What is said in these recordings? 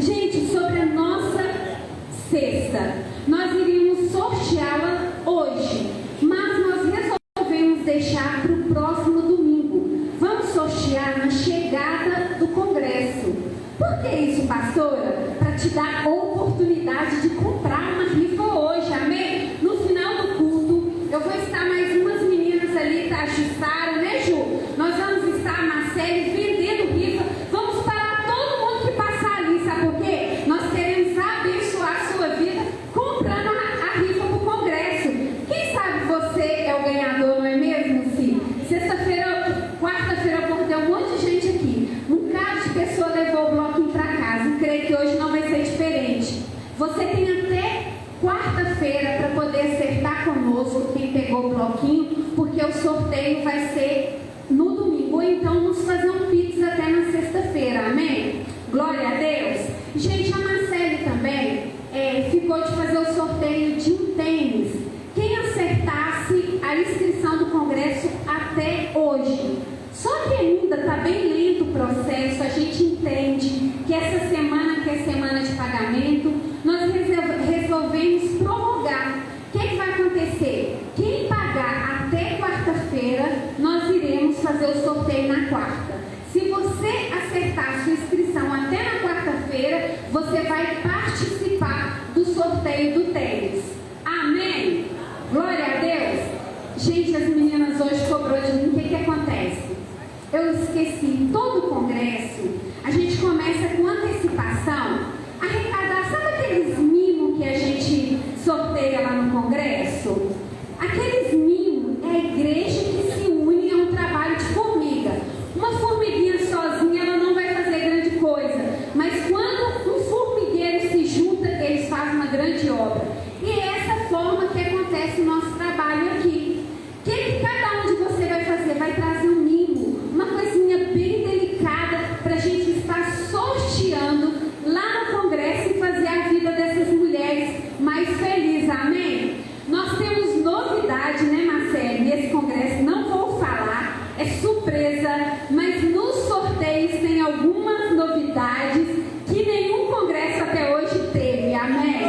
Gente, sobre a nossa cesta, nós iríamos sorteá-la hoje, mas nós resolvemos deixar para o próximo domingo. Vamos sortear na chegada do congresso. Por que isso, pastora? Para te dar a oportunidade de comprar uma rifa hoje, amém? No final do culto, eu vou estar mais umas meninas ali, tá? A Jussara, né, Ju? Nós vamos estar, Marcele, vendendo rifa. Vamos parar todo mundo que passar ali, sabe por quê? Nós queremos abençoar a sua vida comprando a rifa para o congresso. Quem sabe você é o ganhador, não é mesmo, Sim? Sexta-feira, quarta-feira, eu contei um monte de gente aqui. Um bocado de pessoa levou o bloquinho para casa. E creio que hoje não vai ser diferente. Você tem até quarta-feira para poder acertar conosco quem pegou o bloquinho, porque o sorteio vai ser no domingo, ou então nos fazer um pix até na sexta-feira, amém? Glória a Deus. Gente, a Marcele também ficou de fazer o sorteio de um tênis. Quem acertasse a inscrição do congresso até hoje. Só que ainda está bem lento o processo, a gente entende que essa semana, que é semana de pagamento, nós resolvemos prorrogar. O que vai acontecer? Quem pagar até quarta-feira, nós iremos fazer o sorteio na quarta. Se você acertar a sua inscrição até na quarta-feira, você vai participar do sorteio do tênis. Amém? Glória a Deus. Gente, as meninas hoje cobrou de mim. O que acontece? Eu esqueci, todo o congresso, a gente começa com antecipação, arrecadar, sabe aqueles mimos que a gente sorteia lá no congresso? Aqueles mimos é a igreja que se une a um trabalho de formiga. Uma formiguinha sozinha, ela não vai fazer grande coisa, mas quando um formigueiro se junta, eles fazem uma grande obra. E é essa forma que acontece o nosso trabalho aqui. O que cada um de você vai fazer? Vai trazer um mimo, uma coisinha bem delicada para a gente estar sorteando lá no congresso e fazer a vida dessas mulheres mais feliz, amém? Nós temos novidade, né, Marcelo? Nesse congresso, não vou falar, é surpresa, mas nos sorteios tem algumas novidades que nenhum congresso até hoje teve, amém?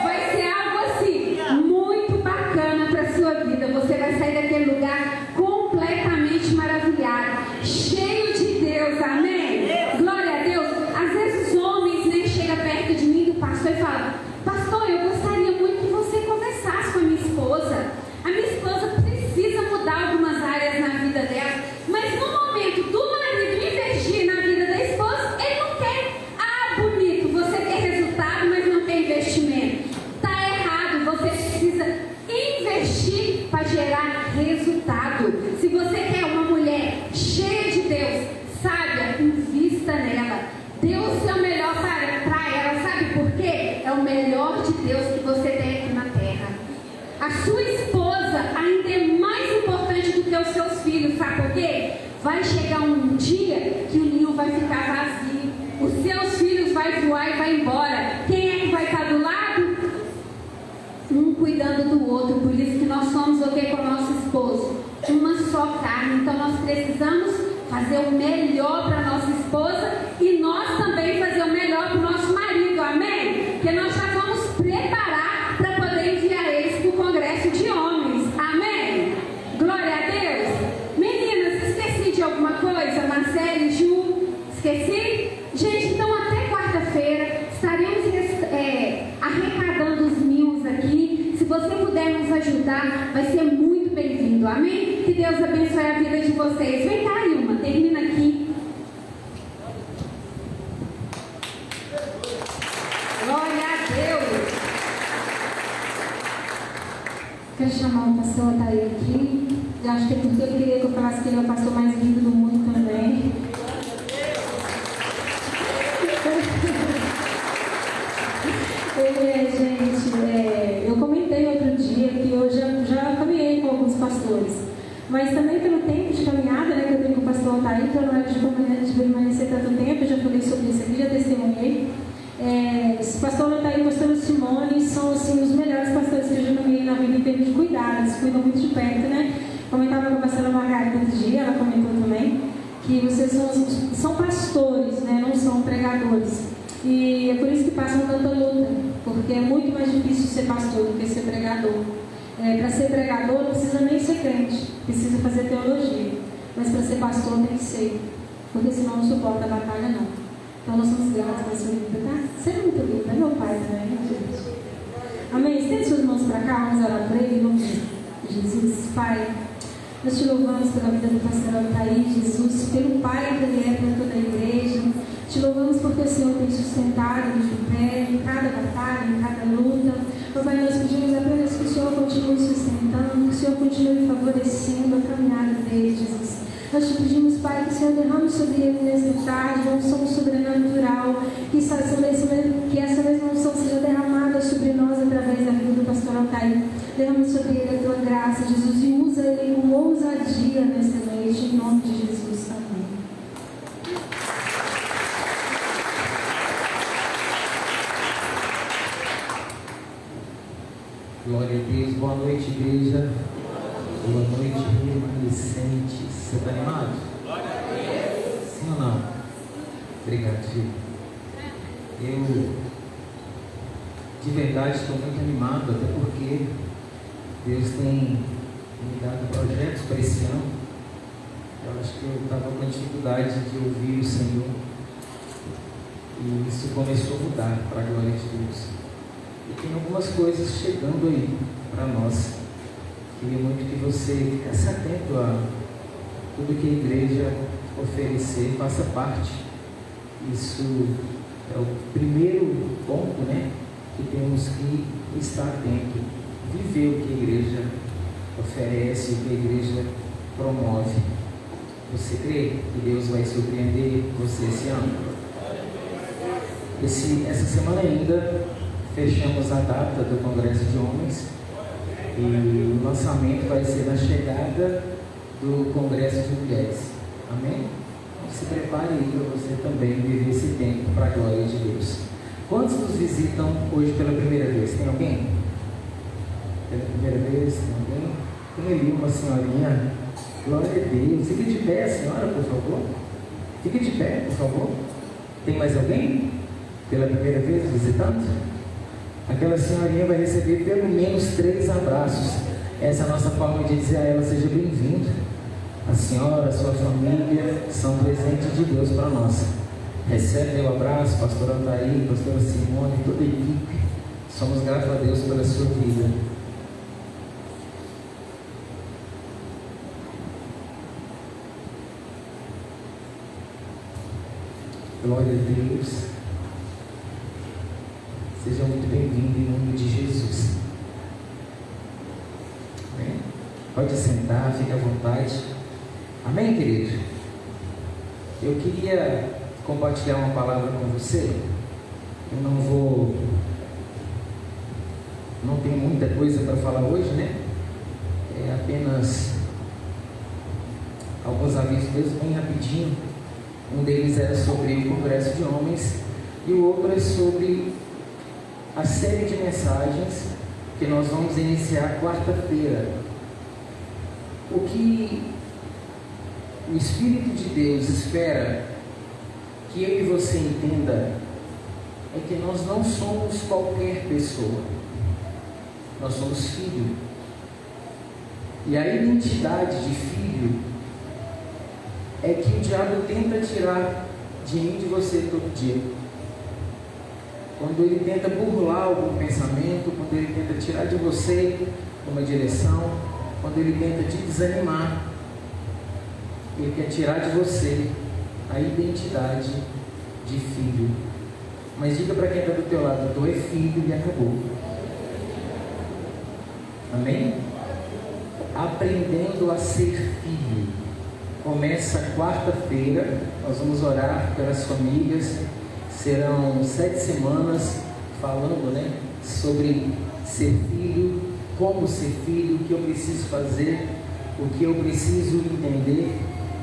Vai ser algo assim, muito bacana para a sua vida. Você vai sair daquele lugar completamente maravilhado, cheio de Deus, amém? Glória a Deus. Às vezes os homens nem chegam perto de mim, do pastor, e falam: pastor, eu gostaria muito que você conversasse com a minha esposa. A minha esposa precisa mudar algumas áreas na vida dela, mas no momento do marido investir na vida da esposa, ele não quer. Ah, bonito, você quer resultado, mas não tem investimento. Está errado, você precisa investir para gerar resultado. Se você quer uma mulher cheia de Deus, sábia, invista nela. Deus é o melhor para ela, sabe por quê? É o melhor de Deus que você tem aqui na terra. A sua esposa ainda é mais importante do que os seus filhos, sabe por quê? Vai chegar um dia que o ninho vai ficar vazio, os seus filhos vão voar e vai embora. Quem é que vai estar do lado? Um cuidando do outro. Por isso que nós somos o que com o nosso esposo? Uma só carne. Então nós precisamos fazer o melhor para a nossa esposa e nós também fazer o melhor para o nosso marido, amém? Porque nós já vamos preparar para poder enviar eles para o congresso de homens, amém? Glória a Deus. Meninas, esqueci de alguma coisa? Marcele, Ju, esqueci? Gente, então até quarta-feira estaremos arrecadando os mimos aqui. Se você puder nos ajudar, vai ser muito bem-vindo, amém? Que Deus abençoe a vida de vocês. Vem cá, Ilma, termina aqui. Glória a Deus. Quero chamar o pastor Otair aqui. Eu acho que é porque eu queria que eu falasse que ele é o pastor mais lindo do mundo também. Gente, eu comentei outro dia que eu já caminhei com alguns pastores, mas também pelo tempo de caminhada, né, que eu tenho com o pastor Otair, que eu não era de permanecer tanto tempo, eu já falei sobre isso aqui, já testemunhei. Esse pastor Otair e o pastor Simone são assim, os melhores pastores que eu já caminhei na vida em termos de cuidado, eles cuidam muito de perto, né? Comentava com a pastora Margarida outro dia, ela comentou também, que vocês são pastores, né, não são pregadores. E é por isso que passam tanta luta, porque é muito mais difícil ser pastor do que ser pregador. Para ser pregador não precisa nem ser crente, precisa fazer teologia. Mas para ser pastor tem que ser, porque senão não suporta a batalha não. Então nós somos gratos pela sua vida, tá? Você é muito lindo, é meu pai também, né, gente? Amém? Estende suas mãos para cá, vamos orar por ele, em nome de Jesus. Pai, nós te louvamos pela vida do pastor Altair, Jesus, pelo pai que ele é para toda a igreja. Te louvamos porque o Senhor tem sustentado de pé em cada batalha, em cada luta. Pai, nós pedimos apenas que o Senhor continue sustentando, que o Senhor continue favorecendo a caminhada dele, Jesus. Nós te pedimos, Pai, que o Senhor derrame sobre ele nesta tarde uma unção sobrenatural, que essa mesma unção seja derramada sobre nós através da vida do pastor Altair. Derrame sobre ele a tua graça, Jesus, e usa ele com ousadia nesta noite, em nome de Jesus. Amém. Glória a Deus, boa noite, igreja. Boa noite, remanescente. Você está animado? Glória a Deus. Sim ou não? Obrigado, filho. Eu, de verdade, estou muito animado, até porque Deus tem me dado projetos para esse ano. Eu acho que eu estava com dificuldade de ouvir o Senhor. E isso começou a mudar para a glória de Deus. E tem algumas coisas chegando aí para nós. Queria muito que você ficasse atento a tudo que a igreja oferecer, faça parte. Isso é o primeiro ponto, né? Que temos que estar atento, viver o que a igreja oferece, o que a igreja promove. Você crê que Deus vai surpreender você esse ano? Essa semana ainda fechamos a data do Congresso de Homens e o lançamento vai ser na chegada do Congresso de Mulheres. Amém? Então, se prepare aí para você também viver esse tempo para a glória de Deus. Quantos nos visitam hoje pela primeira vez? Tem alguém? Pela primeira vez? Tem alguém? Tem ali uma senhorinha. Glória a Deus. Fique de pé, senhora, por favor. Fique de pé, por favor. Tem mais alguém? Pela primeira vez visitando? Aquela senhorinha vai receber pelo menos 3 abraços. Essa é a nossa forma de dizer a ela: seja bem-vindo. A senhora, a sua família são presentes de Deus para nós. Recebe o abraço, pastor Altair, pastora Simone, toda a equipe. Somos gratos a Deus pela sua vida. Glória a Deus. Seja muito bem-vindo em nome de Jesus. Amém? Pode sentar, fique à vontade. Amém, querido? Eu queria compartilhar uma palavra com você. Eu não tenho muita coisa para falar hoje, né? É apenas alguns avisos mesmo, bem rapidinho. Um deles era sobre o Congresso de Homens e o outro é sobre a série de mensagens que nós vamos iniciar quarta-feira. O que o Espírito de Deus espera que eu e você entenda é que nós não somos qualquer pessoa. Nós somos filho. E a identidade de filho é que o diabo tenta tirar de mim e de você todo dia. Quando ele tenta burlar algum pensamento, quando ele tenta tirar de você uma direção, quando ele tenta te desanimar, ele quer tirar de você a identidade de filho. Mas diga para quem está do teu lado: tu é filho e acabou. Amém? Aprendendo a ser filho. Começa quarta-feira, nós vamos orar pelas famílias. Serão 7 semanas falando, né, sobre ser filho, como ser filho, o que eu preciso fazer, o que eu preciso entender.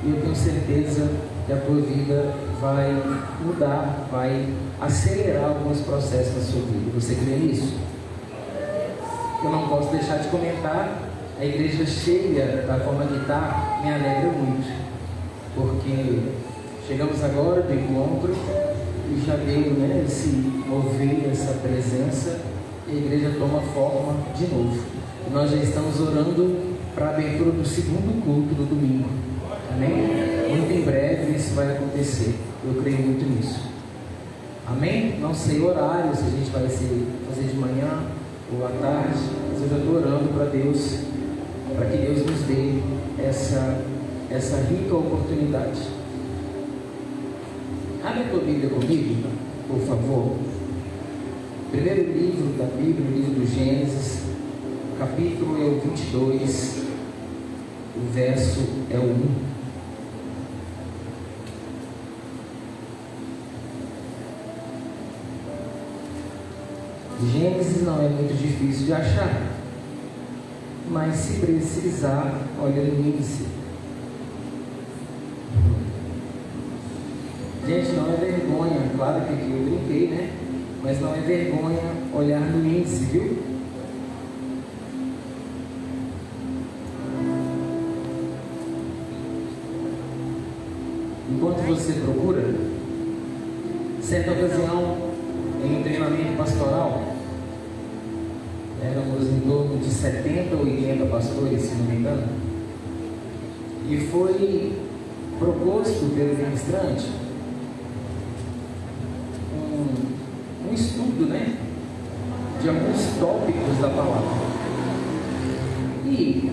E eu tenho certeza que a tua vida vai mudar, vai acelerar alguns processos na sua vida. Você crê nisso? Eu não posso deixar de comentar. A igreja cheia da forma que está me alegra muito, porque chegamos agora do encontro já deu, né, esse mover, essa presença, e a igreja toma forma de novo. E nós já estamos orando para a abertura do segundo culto do domingo. Amém? Muito em breve isso vai acontecer. Eu creio muito nisso. Amém? Não sei o horário, se a gente vai fazer de manhã ou à tarde, mas eu já estou orando para Deus, para que Deus nos dê essa rica oportunidade. Abre a tua Bíblia comigo, por favor. Primeiro livro da Bíblia, o livro do Gênesis, o capítulo é o 22, o verso é o 1. Gênesis não é muito difícil de achar, mas se precisar, olha no índice. Gente, não é vergonha, claro que aqui eu brinquei, né? Mas não é vergonha olhar no índice, viu? Enquanto você procura, certa ocasião, em um treinamento pastoral, éramos em torno de 70 ou 80 pastores, se não me engano, e foi proposto pelo ministrante um estudo, né, de alguns tópicos da palavra. E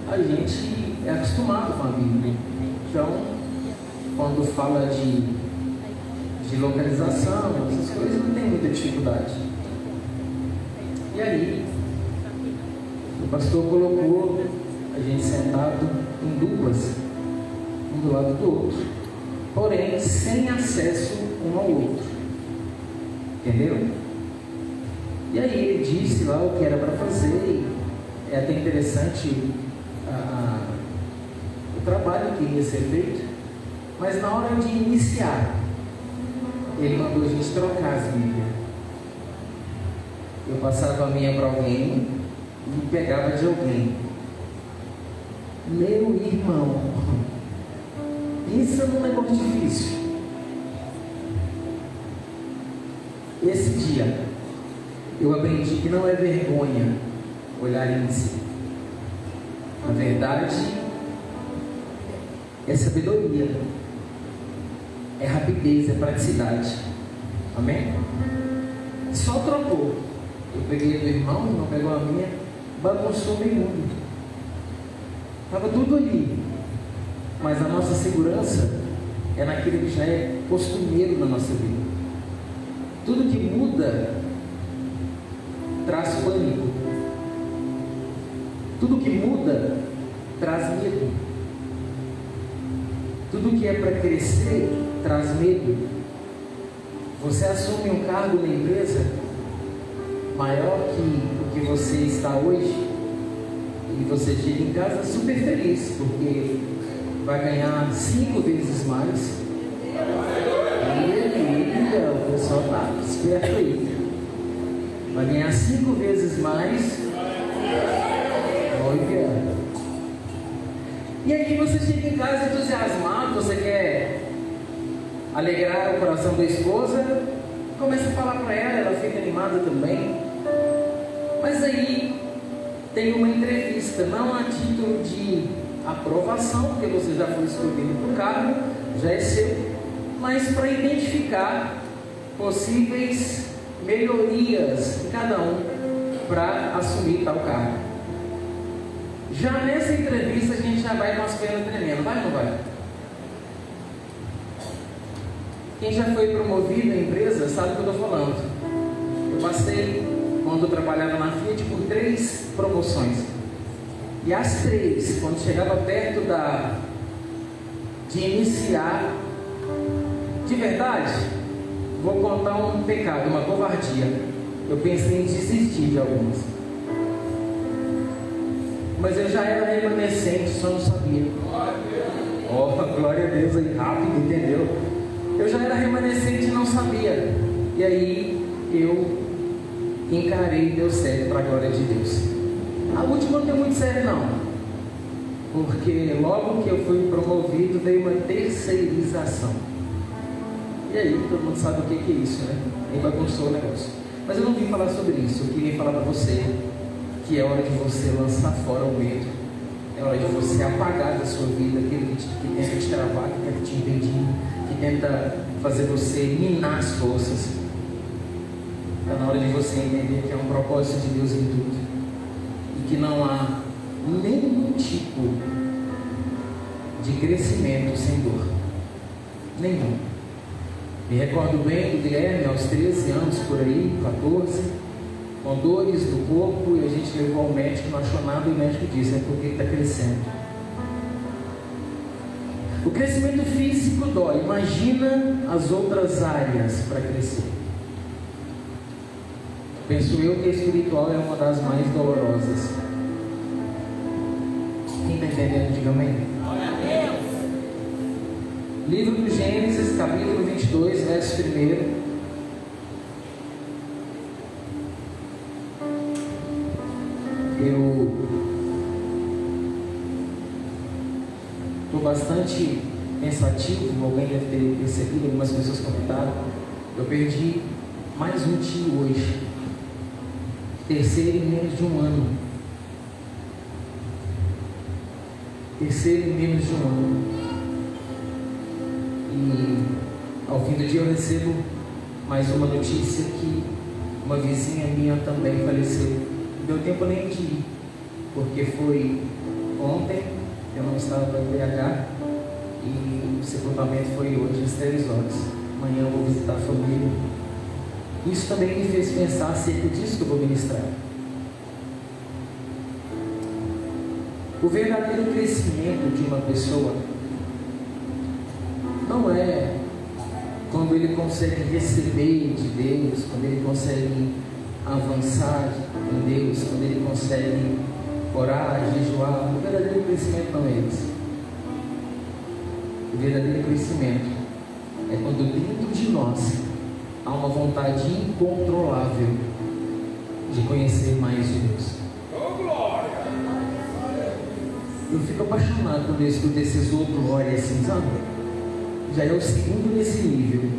a gente é acostumado com a Bíblia, então quando fala de localização, essas coisas, não tem muita dificuldade. E aí, o pastor colocou a gente sentado em duplas, um do lado do outro, porém sem acesso um ao outro. Entendeu? E aí ele disse lá o que era para fazer, e é até interessante o trabalho que ia ser feito, mas na hora de iniciar, ele mandou a gente trocar as Bíblias. Eu passava a minha para alguém e pegava de alguém. Meu irmão, pensa num negócio difícil. Esse dia, eu aprendi que não é vergonha olhar índice. Na verdade, é sabedoria. É rapidez, é praticidade. Amém? Só trocou. Eu peguei do irmão, o irmão pegou a minha, bagunçou meio mundo. Estava tudo ali. Mas a nossa segurança é naquilo que já é costumeiro na nossa vida. Tudo que muda traz pânico. Tudo que muda traz medo. Tudo que é para crescer traz medo. Você assume um cargo na empresa maior que o que você está hoje e você chega em casa super feliz porque vai ganhar 5 vezes mais. O pessoal está esperto aí. Vai ganhar 5 vezes mais. Olha. E aí você chega em casa entusiasmado, você quer alegrar o coração da esposa, começa a falar para ela fica animada também. Mas aí tem uma entrevista, não a título de aprovação, porque você já foi escolhido para o cargo, já é seu, mas para identificar possíveis melhorias em cada um para assumir tal cargo. Já nessa entrevista a gente já vai com as pernas tremendo, vai ou não vai? Quem já foi promovido na empresa sabe o que eu estou falando. Eu passei, quando eu trabalhava na Fiat, por 3 promoções. E as 3, quando chegava perto de iniciar, de verdade, vou contar um pecado, uma covardia. Eu pensei em desistir de algumas. Mas eu já era remanescente, só não sabia. Glória a Deus aí, rápido, entendeu? Eu já era remanescente e não sabia. E aí eu encarei e deu certo, para a glória de Deus. A última não deu muito certo não, porque logo que eu fui promovido veio uma terceirização. E aí, todo mundo sabe o que é isso, né? Aí bagunçou o negócio. Mas eu não vim falar sobre isso. Eu queria falar para você que é hora de você lançar fora o medo. É hora de você apagar da sua vida aquele que tenta te travar, que tenta te impedir, que tenta fazer você minar as forças. Está na hora de você entender que é um propósito de Deus em tudo. E que não há nenhum tipo de crescimento sem dor. Nenhum. Me recordo bem do Guilherme, aos 13 anos, por aí, 14, com dores no corpo, e a gente levou ao médico, não achou nada, e o médico disse, é porque está crescendo. O crescimento físico dói, imagina as outras áreas para crescer. Penso eu que a espiritual é uma das mais dolorosas. Quem está entendendo, diga amém. Livro do Gênesis, capítulo 22, verso 1. Eu estou bastante pensativo, alguém deve ter percebido, algumas pessoas comentaram. Eu perdi mais um tio hoje, terceiro em menos de um ano. Terceiro em menos de um ano. E ao fim do dia eu recebo mais uma notícia que uma vizinha minha também faleceu. Não deu tempo nem de ir, porque foi ontem, eu não estava para BH, e o sepultamento foi hoje às 3 horas. Amanhã eu vou visitar a família. Isso também me fez pensar acerca disso que eu vou ministrar. O verdadeiro crescimento de uma pessoa não é quando ele consegue receber de Deus, quando ele consegue avançar em Deus, quando ele consegue orar, jejuar. O verdadeiro crescimento não é esse. O verdadeiro crescimento é quando dentro de nós há uma vontade incontrolável de conhecer mais de Deus. Eu fico apaixonado quando eu escuto esses outros glórias assim, sabe? Já é o segundo nesse nível.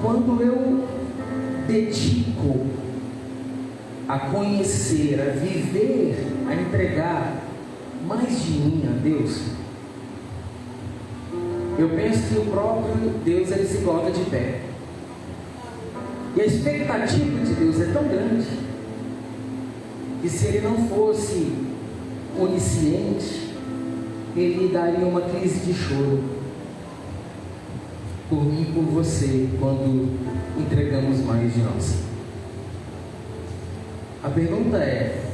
Quando eu dedico a conhecer, a viver, a entregar mais de mim a Deus, eu penso que o próprio Deus ele se coloca de pé. E a expectativa de Deus é tão grande que se ele não fosse onisciente, ele daria uma crise de choro por mim e por você quando entregamos mais de nós. A pergunta é: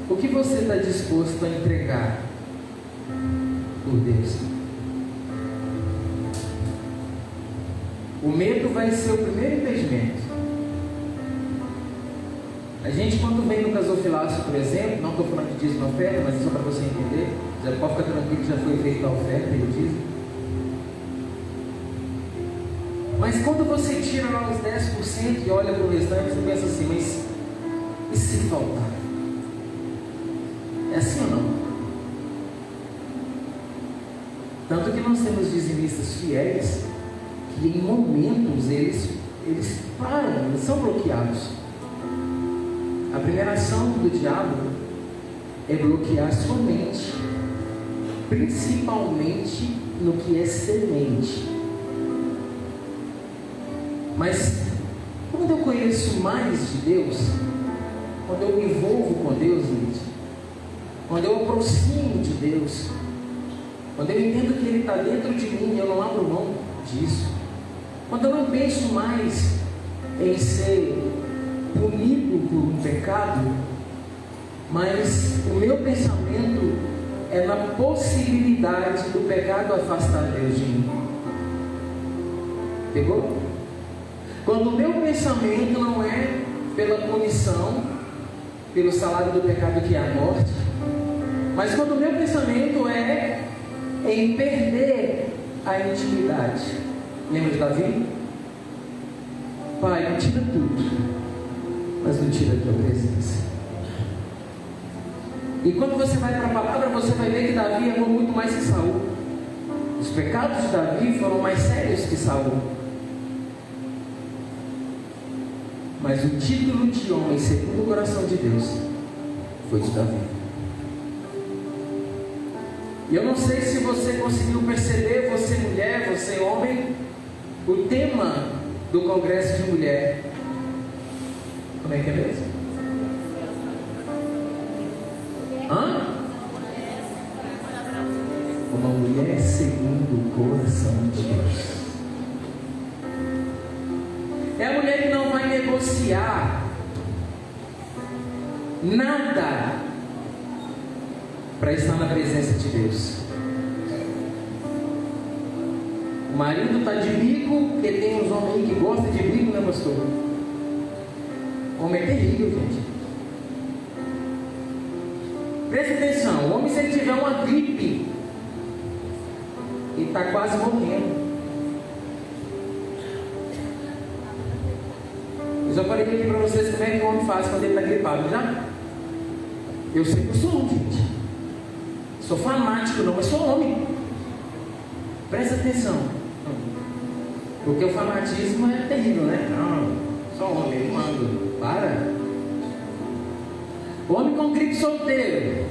o que você está disposto a entregar por Deus? O medo vai ser o primeiro impedimento. A gente, quando vem no gasofilácio, por exemplo, não estou falando de dízimo e oferta, mas é só para você entender, já pode ficar tranquilo que já foi feita a oferta e o dízimo. Mas quando você tira lá os 10% e olha para o restante, você pensa assim, mas e se faltar? É assim ou não? Tanto que nós temos dizimistas fiéis que em momentos eles param, eles são bloqueados. A primeira ação do diabo é bloquear sua mente, principalmente no que é semente. Mas quando eu conheço mais de Deus, quando eu me envolvo com Deus, quando eu aproximo de Deus, quando eu entendo que Ele está dentro de mim e eu não abro mão disso, quando eu não penso mais em ser punido por um pecado, mas o meu pensamento é na possibilidade do pecado afastar Deus de mim. Pegou? Quando o meu pensamento não é pela punição, pelo salário do pecado que é a morte, mas quando o meu pensamento é em perder a intimidade. Lembra de Davi? Pai, me tira tudo, mas não tira a tua presença. E quando você vai para a palavra, você vai ver que Davi amou muito mais que Saul. Os pecados de Davi foram mais sérios que Saul. Mas o título de homem segundo o coração de Deus foi de Davi. E eu não sei se você conseguiu perceber, você mulher, você homem, o tema do congresso de mulher. Como é que é mesmo? Uma mulher segundo o coração de Deus. É a mulher que não vai negociar nada para estar na presença de Deus. O marido está de bico, porque tem uns homens aí que gostam de bico, né, pastor? O homem é terrível, gente. Preste atenção, o homem, se ele tiver uma gripe, ele está quase morrendo. Eu já falei aqui para vocês como é que o homem faz quando ele está gripado, já? Eu sei que eu sou homem, gente. Sou fanático não, mas sou homem. Presta atenção. Porque o fanatismo é terrível, né? Não, sou homem, eu mando. Para. O homem com gripe solteiro.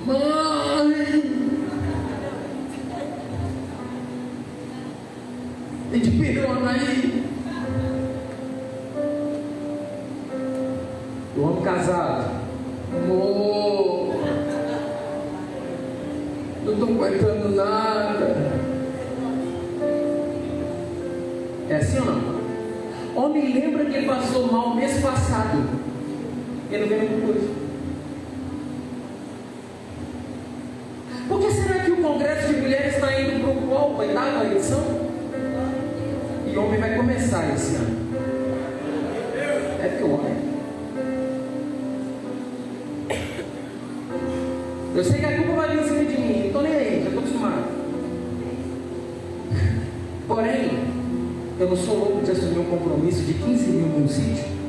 Mãe! Tem de pirona aí. O homem casado. Amor, não estou aguentando nada. É assim ou não? Homem lembra que ele passou mal mês passado. Ele não vê muita coisa. Por que será que o congresso de mulheres está indo para o qual? Vai dar a eleição? E o homem vai começar esse ano. É porque o homem. Eu sei que a culpa vai vir em cima de mim, não estou nem aí, já estou acostumado. Porém, eu não sou louco de assumir um compromisso de 15 mil num sítio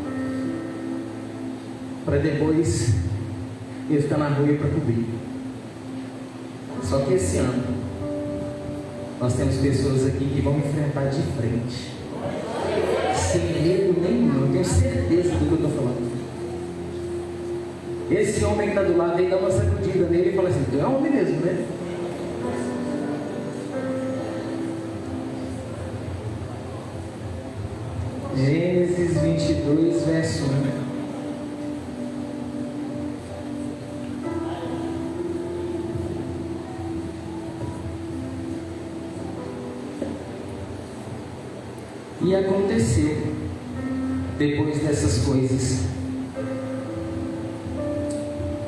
para depois eu ficar na rua para cobrir. Só que esse ano nós temos pessoas aqui que vão enfrentar de frente, sem medo nenhum. Eu tenho certeza do que eu estou falando. Esse homem que está do lado, ele dá uma sacudida nele e fala assim: tu é homem mesmo, né? Gênesis 22, verso 1. E aconteceu, depois dessas coisas,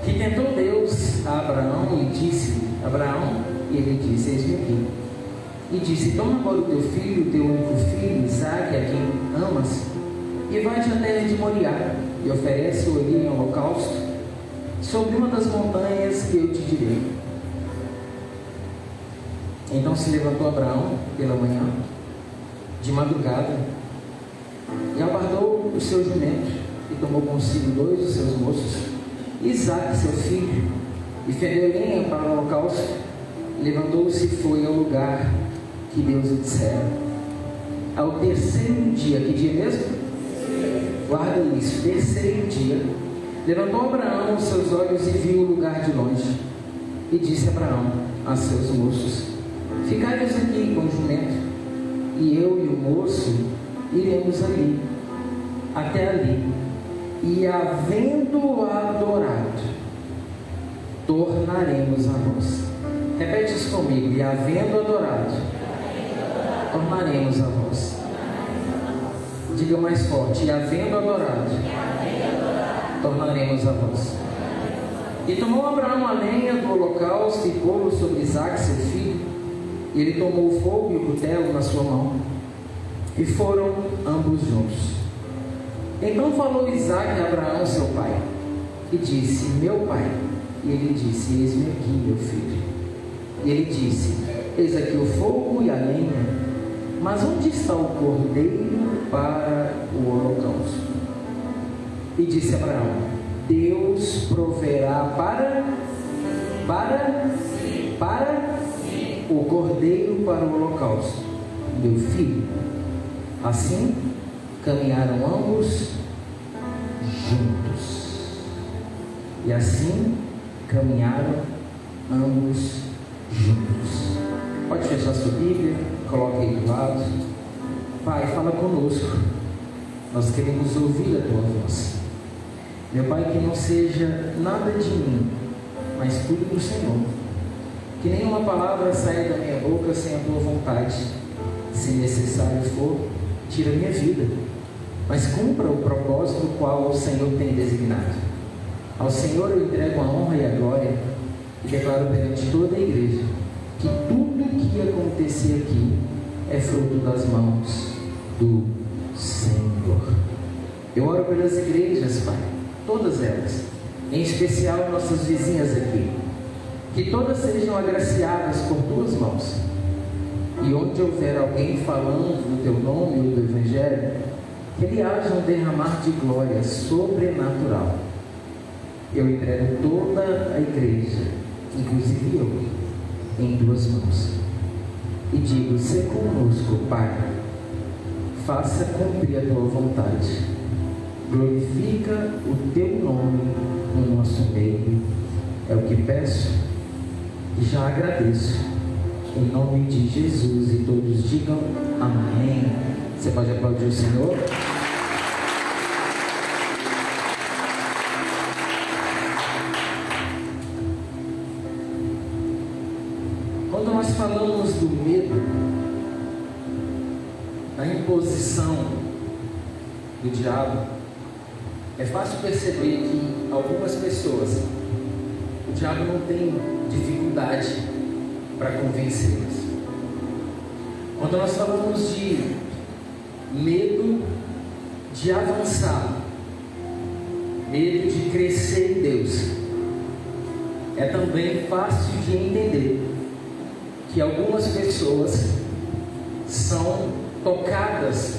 que tentou Deus a Abraão e disse: Abraão, e ele disse: eis-me aqui. E disse: toma agora o teu filho, o teu único filho, Isaque, a quem amas, e vai-te à terra de Moriá, e oferece-o ali em holocausto, sobre uma das montanhas que eu te direi. Então se levantou Abraão pela manhã, de madrugada, e aguardou o seu jumento, e tomou consigo 2 dos seus moços, Isaque, seu filho, e fendeu lenha para o holocausto, levantou-se e foi ao lugar que Deus lhe dissera. Ao terceiro dia, que dia mesmo? Guarda isso, terceiro dia, levantou Abraão os seus olhos e viu o lugar de longe, e disse Abraão a seus moços: ficai-vos aqui com o jumento, e eu e o moço iremos ali, até ali, e havendo adorado, tornaremos a vós. Repete isso comigo: e havendo adorado, tornaremos a vós. Diga mais forte: e havendo adorado, tornaremos a vós. E tomou Abraão a lenha do holocausto e pô-lo sobre Isaque, seu filho. E ele tomou o fogo e o cutelo na sua mão, e foram ambos juntos. Então falou Isaque a Abraão, seu pai, e disse: meu pai. E ele disse: eis-me aqui, meu filho. E ele disse: eis aqui o fogo e a lenha, mas onde está o cordeiro para o holocausto? E disse Abraão: Deus proverá para o cordeiro para o holocausto, meu filho. Assim caminharam ambos juntos. E assim caminharam ambos juntos. Pode fechar sua Bíblia, coloque aí do lado. Pai, fala conosco. Nós queremos ouvir a tua voz. Meu Pai, que não seja nada de mim, mas tudo do Senhor. Que nenhuma palavra saia da minha boca sem a tua vontade. Se necessário for, tira a minha vida, mas cumpra o propósito qual o Senhor tem designado. Ao Senhor eu entrego a honra e a glória e declaro perante toda a igreja que tudo o que acontecer aqui é fruto das mãos do Senhor. Eu oro pelas igrejas, Pai, todas elas, em especial nossas vizinhas aqui, que todas sejam agraciadas por tuas mãos. E onde houver alguém falando do teu nome ou do Evangelho, que ele haja um derramar de glória sobrenatural. Eu entrego toda a igreja, inclusive eu, em tuas mãos. E digo, sê conosco, Pai. Faça cumprir a tua vontade. Glorifica o teu nome no nosso meio. É o que peço e já agradeço. Em nome de Jesus, e todos digam amém. Você pode aplaudir o Senhor? Quando nós falamos do medo, da imposição do diabo, é fácil perceber que algumas pessoas, o diabo não tem dificuldade para convencê-las. Quando nós falamos de medo de avançar, medo de crescer em Deus, é também fácil de entender que algumas pessoas são tocadas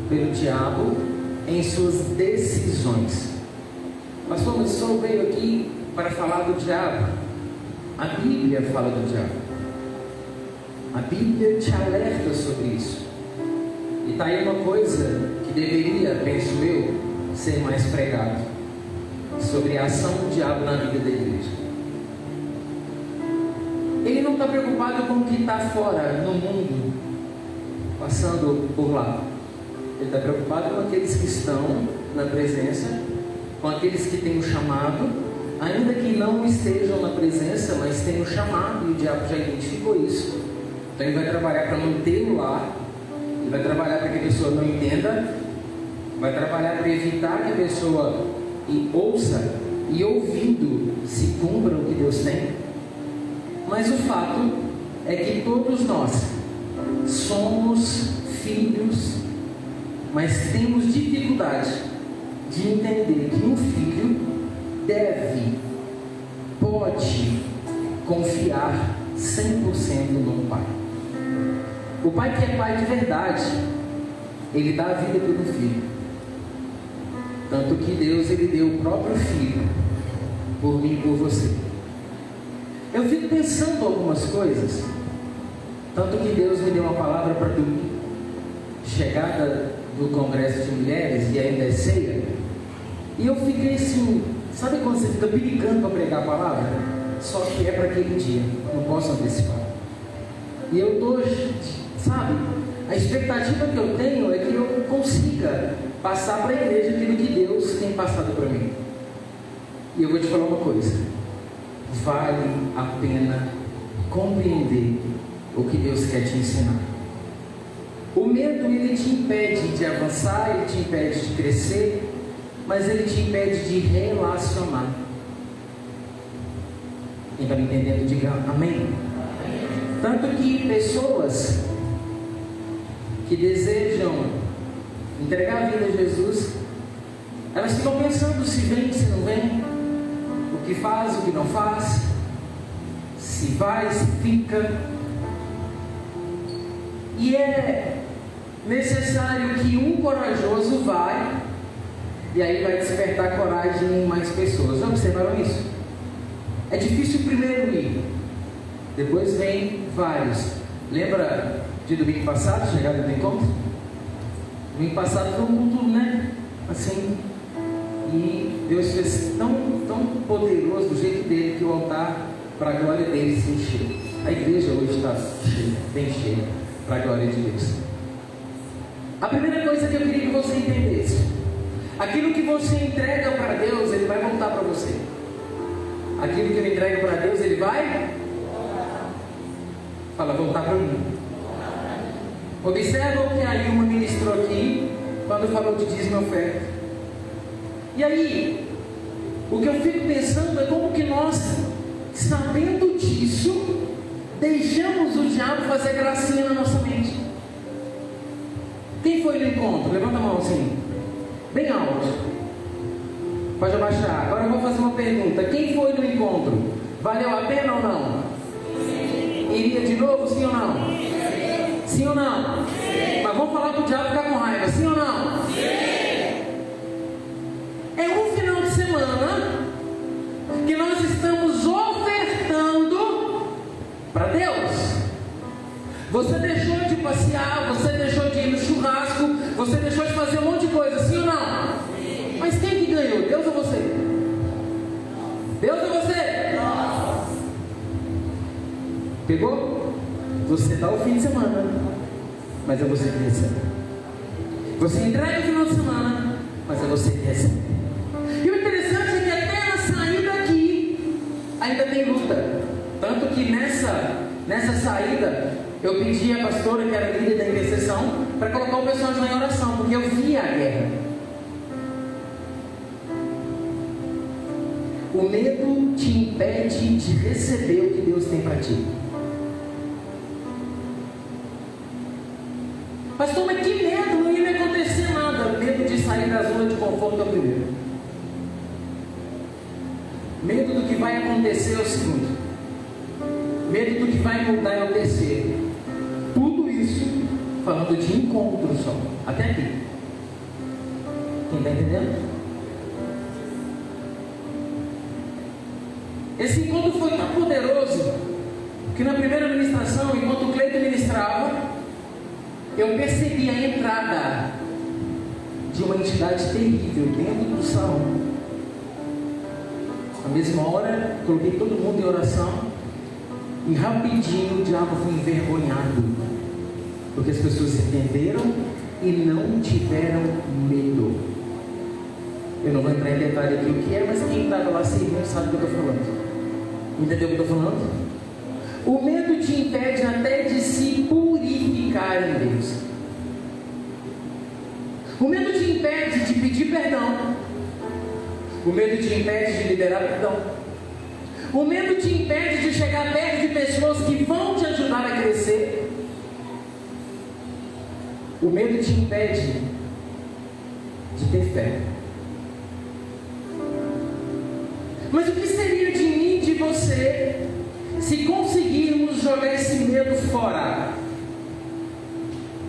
pelo diabo em suas decisões. Pastor, mas o senhor veio aqui para falar do diabo. A Bíblia fala do diabo. A Bíblia te alerta sobre isso. E está aí uma coisa que deveria, penso eu, ser mais pregado, sobre a ação do diabo na vida da igreja. Ele não está preocupado com o que está fora, no mundo, passando por lá. Ele está preocupado com aqueles que estão na presença, com aqueles que têm o chamado, ainda que não estejam na presença, mas têm o chamado, e o diabo já identificou isso. Então ele vai trabalhar para mantê-lo lá, ele vai trabalhar para que a pessoa não entenda, vai trabalhar para evitar que a pessoa ouça e ouvindo se cumpra o que Deus tem. Mas o fato é que todos nós somos filhos, mas temos dificuldade de entender que um filho pode confiar 100% no pai. O pai que é pai de verdade, ele dá a vida pelo filho. Tanto que Deus, ele deu o próprio filho por mim e por você. Eu fico pensando algumas coisas, tanto que Deus me deu uma palavra para domingo, chegada do Congresso de Mulheres, e ainda é ceia, e eu fiquei assim, sabe quando você fica perigando para pregar a palavra? Só que é para aquele dia, não posso antecipar. E eu estou, sabe, a expectativa que eu tenho é que eu consiga passar para a igreja aquilo que Deus tem passado para mim. E eu vou te falar uma coisa: vale a pena compreender o que Deus quer te ensinar. O medo, ele te impede de avançar, ele te impede de crescer, mas ele te impede de relacionar. Quem está me entendendo, diga amém. Tanto que pessoas que desejam entregar a vida a Jesus, elas ficam pensando se vem, se não vem, o que faz, o que não faz, se vai, se fica. E é necessário que um corajoso vá, e aí vai despertar coragem em mais pessoas. Já observaram isso? É difícil primeiro ir, depois vem vários. Lembra de domingo passado, chegada do encontro? Domingo passado foi um culto, né? Assim, e Deus fez tão poderoso do jeito dele que o altar, para a glória dele, se encheu. A igreja hoje está cheia, bem cheia, para a glória de Deus. A primeira coisa que eu queria que você entendesse: aquilo que você entrega para Deus, Ele vai voltar para você. Aquilo que eu entrego para Deus, Ele vai voltar para mim. Observa o que a Ilma ministrou aqui quando falou de dízimo e oferta. E aí, o que eu fico pensando é como que nós, sabendo disso, deixamos o diabo fazer gracinha na nossa mente. Quem foi no encontro? Levanta a mão assim, bem alto. Pode abaixar. Agora eu vou fazer uma pergunta: quem foi no encontro? Valeu a pena ou não? Iria de novo, sim ou não? Sim ou não? Mas vamos falar para o diabo ficar com raiva, sim ou não? É um final de semana que nós estamos ofertando para Deus. Você deixou de passear, você deixou de ir no churrasco, você deixou de fazer um monte de coisa, sim ou não? Mas quem que ganhou? Deus ou você? Deus ou você? Pegou? Você dá o fim de semana, mas é você que recebe. Você entrega o final de semana, mas é você que recebe. E o interessante é que até na saída aqui ainda tem luta. Tanto que nessa saída eu pedi à pastora, que era líder da intercessão, para colocar o pessoal em oração, porque eu via a guerra. O medo te impede de receber o que Deus tem para ti. Pastor, mas que medo? Não ia me acontecer nada. Medo de sair da zona de conforto é o primeiro. Medo do que vai acontecer é o segundo. Medo do que vai mudar é o terceiro. Tudo isso falando de encontro só. Até aqui. Quem está entendendo? Esse encontro foi tão poderoso que na primeira ministração, enquanto o Cleiton ministrava, eu percebi a entrada de uma entidade terrível dentro do salão. Na mesma hora, coloquei todo mundo em oração e rapidinho o diabo foi envergonhado, porque as pessoas entenderam e não tiveram medo. Eu não vou entrar em detalhe aqui o que é, mas quem estava lá servindo sabe o que eu estou falando. Entendeu o que eu estou falando? O medo te impede até de se purificar em Deus. O medo te impede de pedir perdão. O medo te impede de liberar perdão. O medo te impede de chegar perto de pessoas que vão te ajudar a crescer. O medo te impede de ter fé. Mas o que seria de mim e de você se conseguirmos jogar esse medo fora?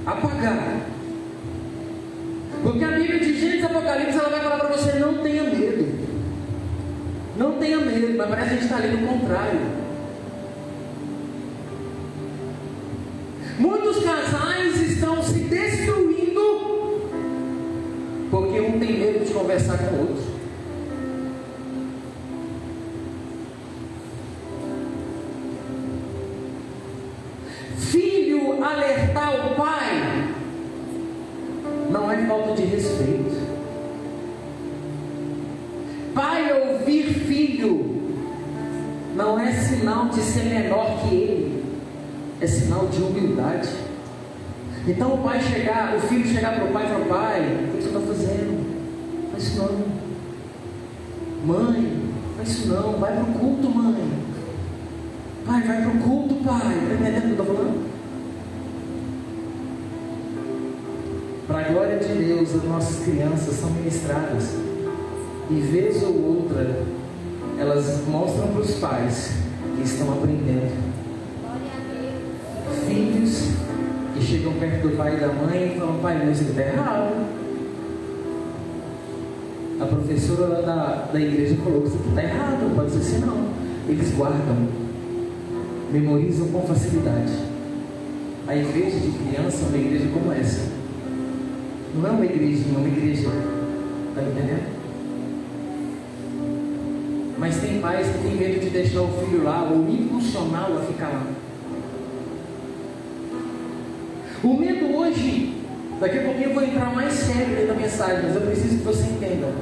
Apagar. Porque a Bíblia de Gênesis Apocalipse, ela vai falar para você: não tenha medo. Não tenha medo, mas parece que a gente está ali no contrário. Muitos casais estão se destruindo porque um tem medo de conversar com o outro. Filho alertar o pai não é falta de respeito. Pai ouvir filho não é sinal de ser menor que ele, é sinal de humildade. Então o filho chegar para o pai e falar: pai, o que você está fazendo? Faz isso não. Mãe, faz isso não. Vai para o culto, mãe. Pai, vai para o culto, pai. Está entendendo o que eu estou falando? Para a glória de Deus, as nossas crianças são ministradas. E vez ou outra, elas mostram para os pais que estão aprendendo. Filhos que chegam perto do pai e da mãe e falam: pai, isso está errado. A professora lá da igreja falou que isso está errado, não pode ser assim não. Eles guardam. memorizam com facilidade. A igreja de criança é uma igreja como essa. Não é uma igrejinha, é uma igreja. Está me entendendo? Mas tem pais que têm medo de deixar o filho lá ou impulsioná-lo a ficar lá. O medo hoje, daqui a pouquinho eu vou entrar mais sério dentro da mensagem, mas eu preciso que você entenda.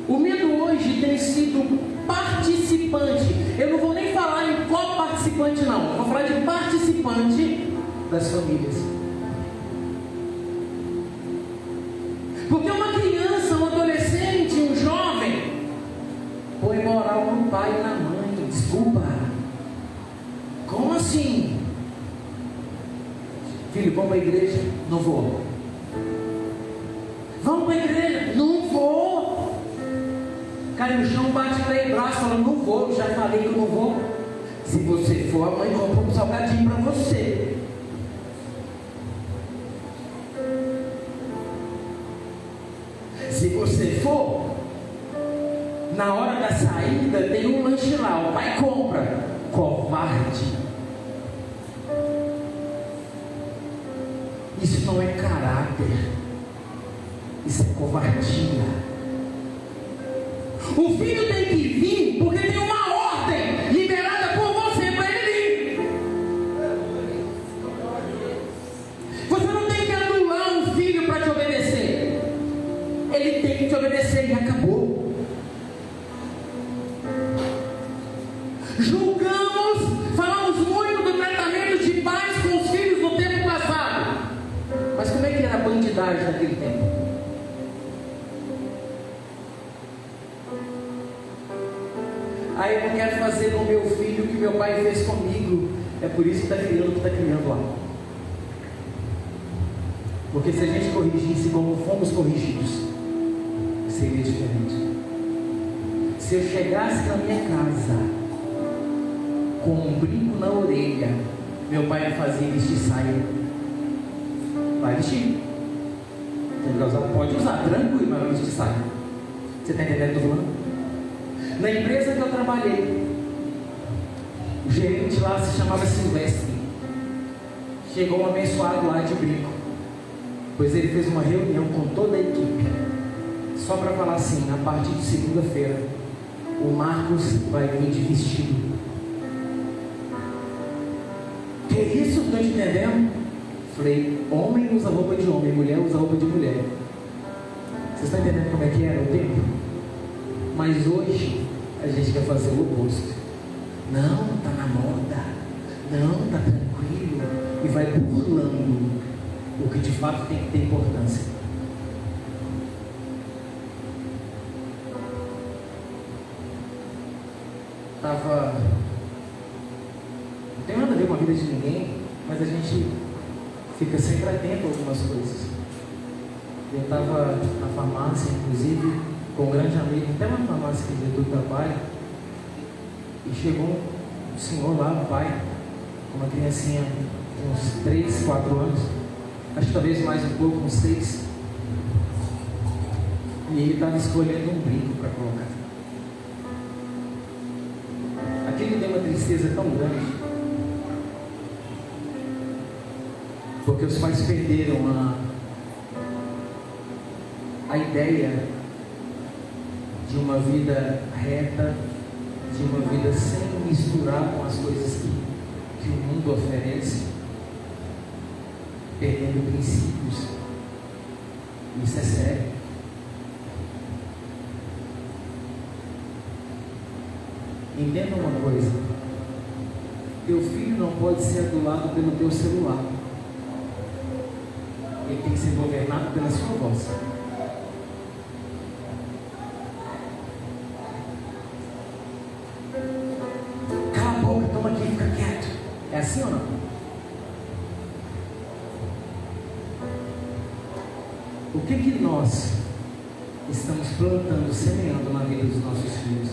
O medo hoje tem sido participante. Eu não vou nem falar em qual participante não, eu vou falar de participante das famílias. Porque uma criança, um adolescente, um jovem põe moral no pai e na mãe. Desculpa. Como assim? Filho, vamos para a igreja? Não vou. Vamos para a igreja? Não vou. Cai no chão, bate para o braço, fala, não vou, já falei que eu não vou. Se você for, a mãe compra um salgadinho para você. Se você for, na hora da saída tem um lanche lá, o pai compra. Covarde. Isso não é caráter, isso é covardia. O filho tem que vir porque tem uma ordem liberada por você para ele vir. Você não tem que anular um filho para te obedecer. Ele tem que te obedecer e acabou. Julgamos, falamos muito do tratamento de pais com os filhos no tempo passado. Mas como é que era a bandidagem naquele tempo? Aí eu não quero fazer com meu filho o que meu pai fez comigo. É por isso que está criando o que está criando lá. Porque se a gente corrigisse como fomos corrigidos, seria diferente. Se eu chegasse na minha casa com um brinco na orelha, meu pai me fazia vestir saia. Vai vestir. Pode usar, tranquilo, mas vai vestir saia. Você está entendendo o que eu estou falando? Na empresa que eu trabalhei, o gerente lá se chamava Silvestre. Chegou um abençoado lá de brinco, pois ele fez uma reunião com toda a equipe, só para falar assim: a partir de segunda-feira, o Marcos vai vir de vestido. Que isso? Estou entendendo? Falei: homem usa roupa de homem, mulher usa roupa de mulher. Vocês estão entendendo como é que era o tempo? Mas hoje a gente quer fazer o oposto. Não, está na moda. Não, está tranquilo. E vai burlando o que de fato tem que ter importância. Não tem nada a ver com a vida de ninguém, mas a gente fica sempre atento a algumas coisas. Eu estava na farmácia, inclusive, com um grande amigo, até uma farmácia que do trabalho, e chegou um senhor lá, um pai, com uma criancinha de uns 3, 4 anos, acho que talvez mais um pouco, uns 6, e ele estava escolhendo um brinco para colocar. Aquilo deu uma tristeza tão grande, porque os pais perderam a ideia de uma vida reta, de uma vida sem misturar com as coisas que o mundo oferece, perdendo princípios. Isso é sério. Entenda uma coisa: teu filho não pode ser adulado pelo teu celular, ele tem que ser governado pela sua voz. É assim ou não? O que nós estamos plantando, semeando na vida dos nossos filhos?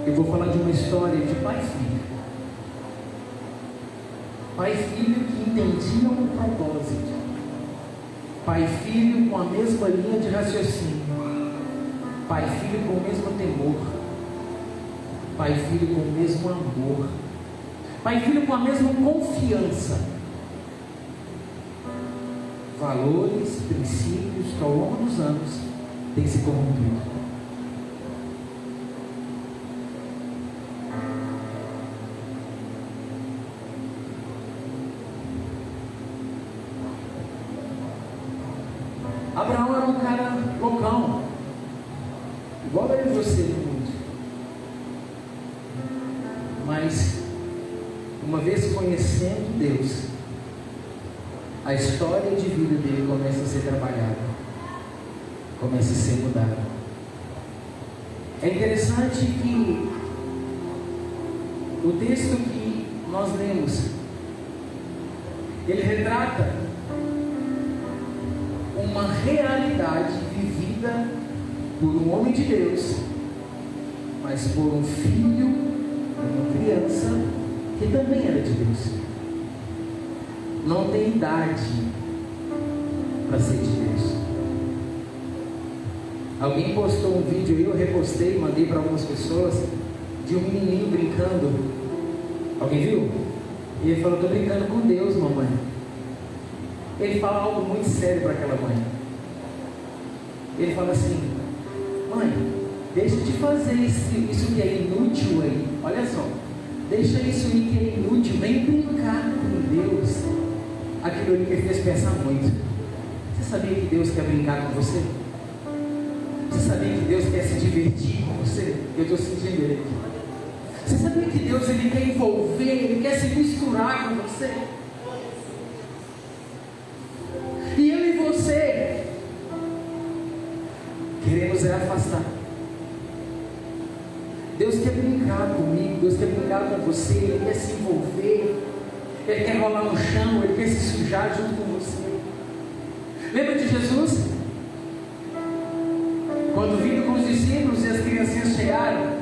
Eu vou falar de uma história de pai e filho. Pai e filho que entendiam o propósito. Pai e filho com a mesma linha de raciocínio. Pai e filho com o mesmo temor. Pai e filho com o mesmo amor. Pai e filho com a mesma confiança. Valores, princípios que ao longo dos anos têm se corrompido. Abraão era um cara loucão, igual eu e você no mundo. Mas, uma vez conhecendo Deus, a história de vida dele começa a ser trabalhada, começa a ser mudada. É interessante que o texto que nós lemos, ele retrata uma realidade vivida por um homem de Deus, mas por um filho, uma criança que também era de Deus. Não tem idade para ser de Deus. Alguém postou um vídeo, eu repostei, mandei para algumas pessoas, de um menininho brincando. Alguém viu? E ele falou: estou brincando com Deus, mamãe. Ele fala algo muito sério para aquela mãe. Ele fala assim: mãe, deixa de fazer isso que é inútil aí. Olha só, deixa isso aí que é inútil, vem brincar com Deus. Aquilo ali me fez pensar muito. Você sabia que Deus quer brincar com você? Você sabia que Deus quer se divertir com você? Eu estou sentindo ele aqui. Você sabia que Deus ele quer envolver, ele quer se misturar com você? E eu e você queremos afastar. Deus quer brincar comigo, Deus quer brincar com você, Ele quer se envolver, Ele quer rolar no chão, Ele quer se sujar junto com você. Lembra de Jesus? Quando vindo com os discípulos e as criancinhas chegaram,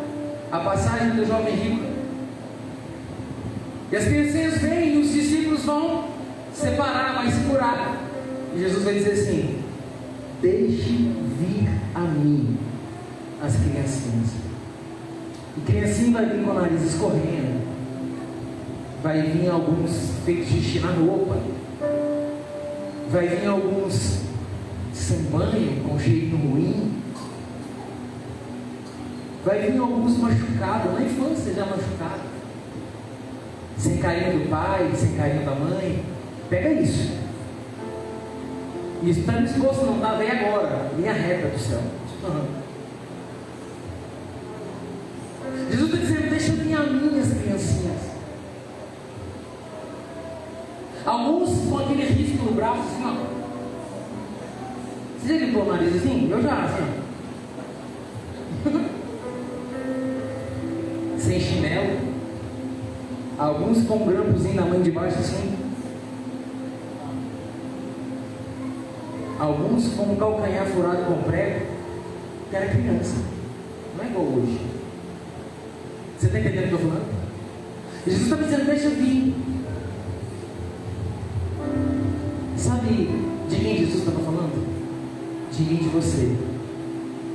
a passagem do jovem rico, e as criancinhas vêm e os discípulos vão separar, vai segurar. E Jesus vai dizer assim: deixe vir a mim as criancinhas. E criancinha vai vir com o nariz escorrendo, vai vir alguns feitos xixi na roupa, vai vir alguns sem banho, com jeito ruim, vai vir alguns machucados, na infância já machucados, sem carinho do pai, sem carinho da mãe. Pega isso. Isso está disposto, não está, vem agora, linha reta do céu. Jesus está dizendo: deixa vir a mim as criancinhas. Alguns com aquele risco no braço, assim, ó. Você já limpou o nariz assim? Eu já, assim, ó. Sem chinelo. Alguns com um grampozinho na mão de baixo, assim. Alguns com um calcanhar furado com prego, que era criança. Não é igual hoje. Você está entendendo o que eu estou falando? Jesus está dizendo: deixa vir. Sabe de quem Jesus estava falando? De mim e de você.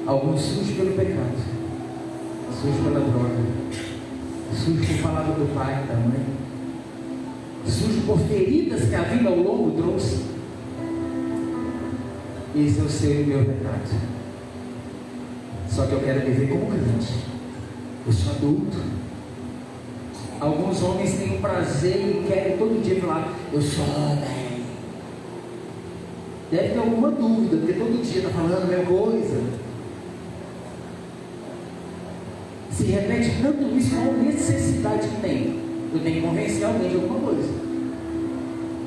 Alguns sujos pelo pecado, sujos pela droga, sujos por palavra do pai e da mãe, sujos por feridas que a vida ao longo trouxe. Esse é o seu e o meu pecado. Só que eu quero viver como crente. Eu sou adulto. Alguns homens têm o prazer e querem todo dia falar: eu sou homem. Deve ter alguma dúvida, porque todo dia está falando a mesma coisa. Se repete tanto isso, qual necessidade que tem? Eu tenho que convencer alguém de alguma coisa.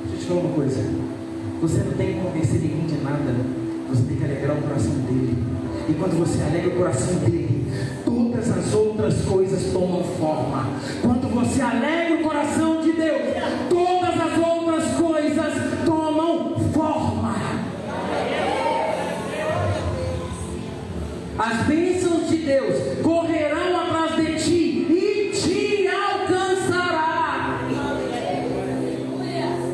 Deixa eu te falar uma coisa: você não tem que convencer ninguém de nada, você tem que alegrar o coração dele. E quando você alegra o coração dele, todas as outras coisas tomam forma. Quando você alegra o coração de Deus, todas as outras coisas tomam forma. As bênçãos de Deus correrão atrás de ti e te alcançará.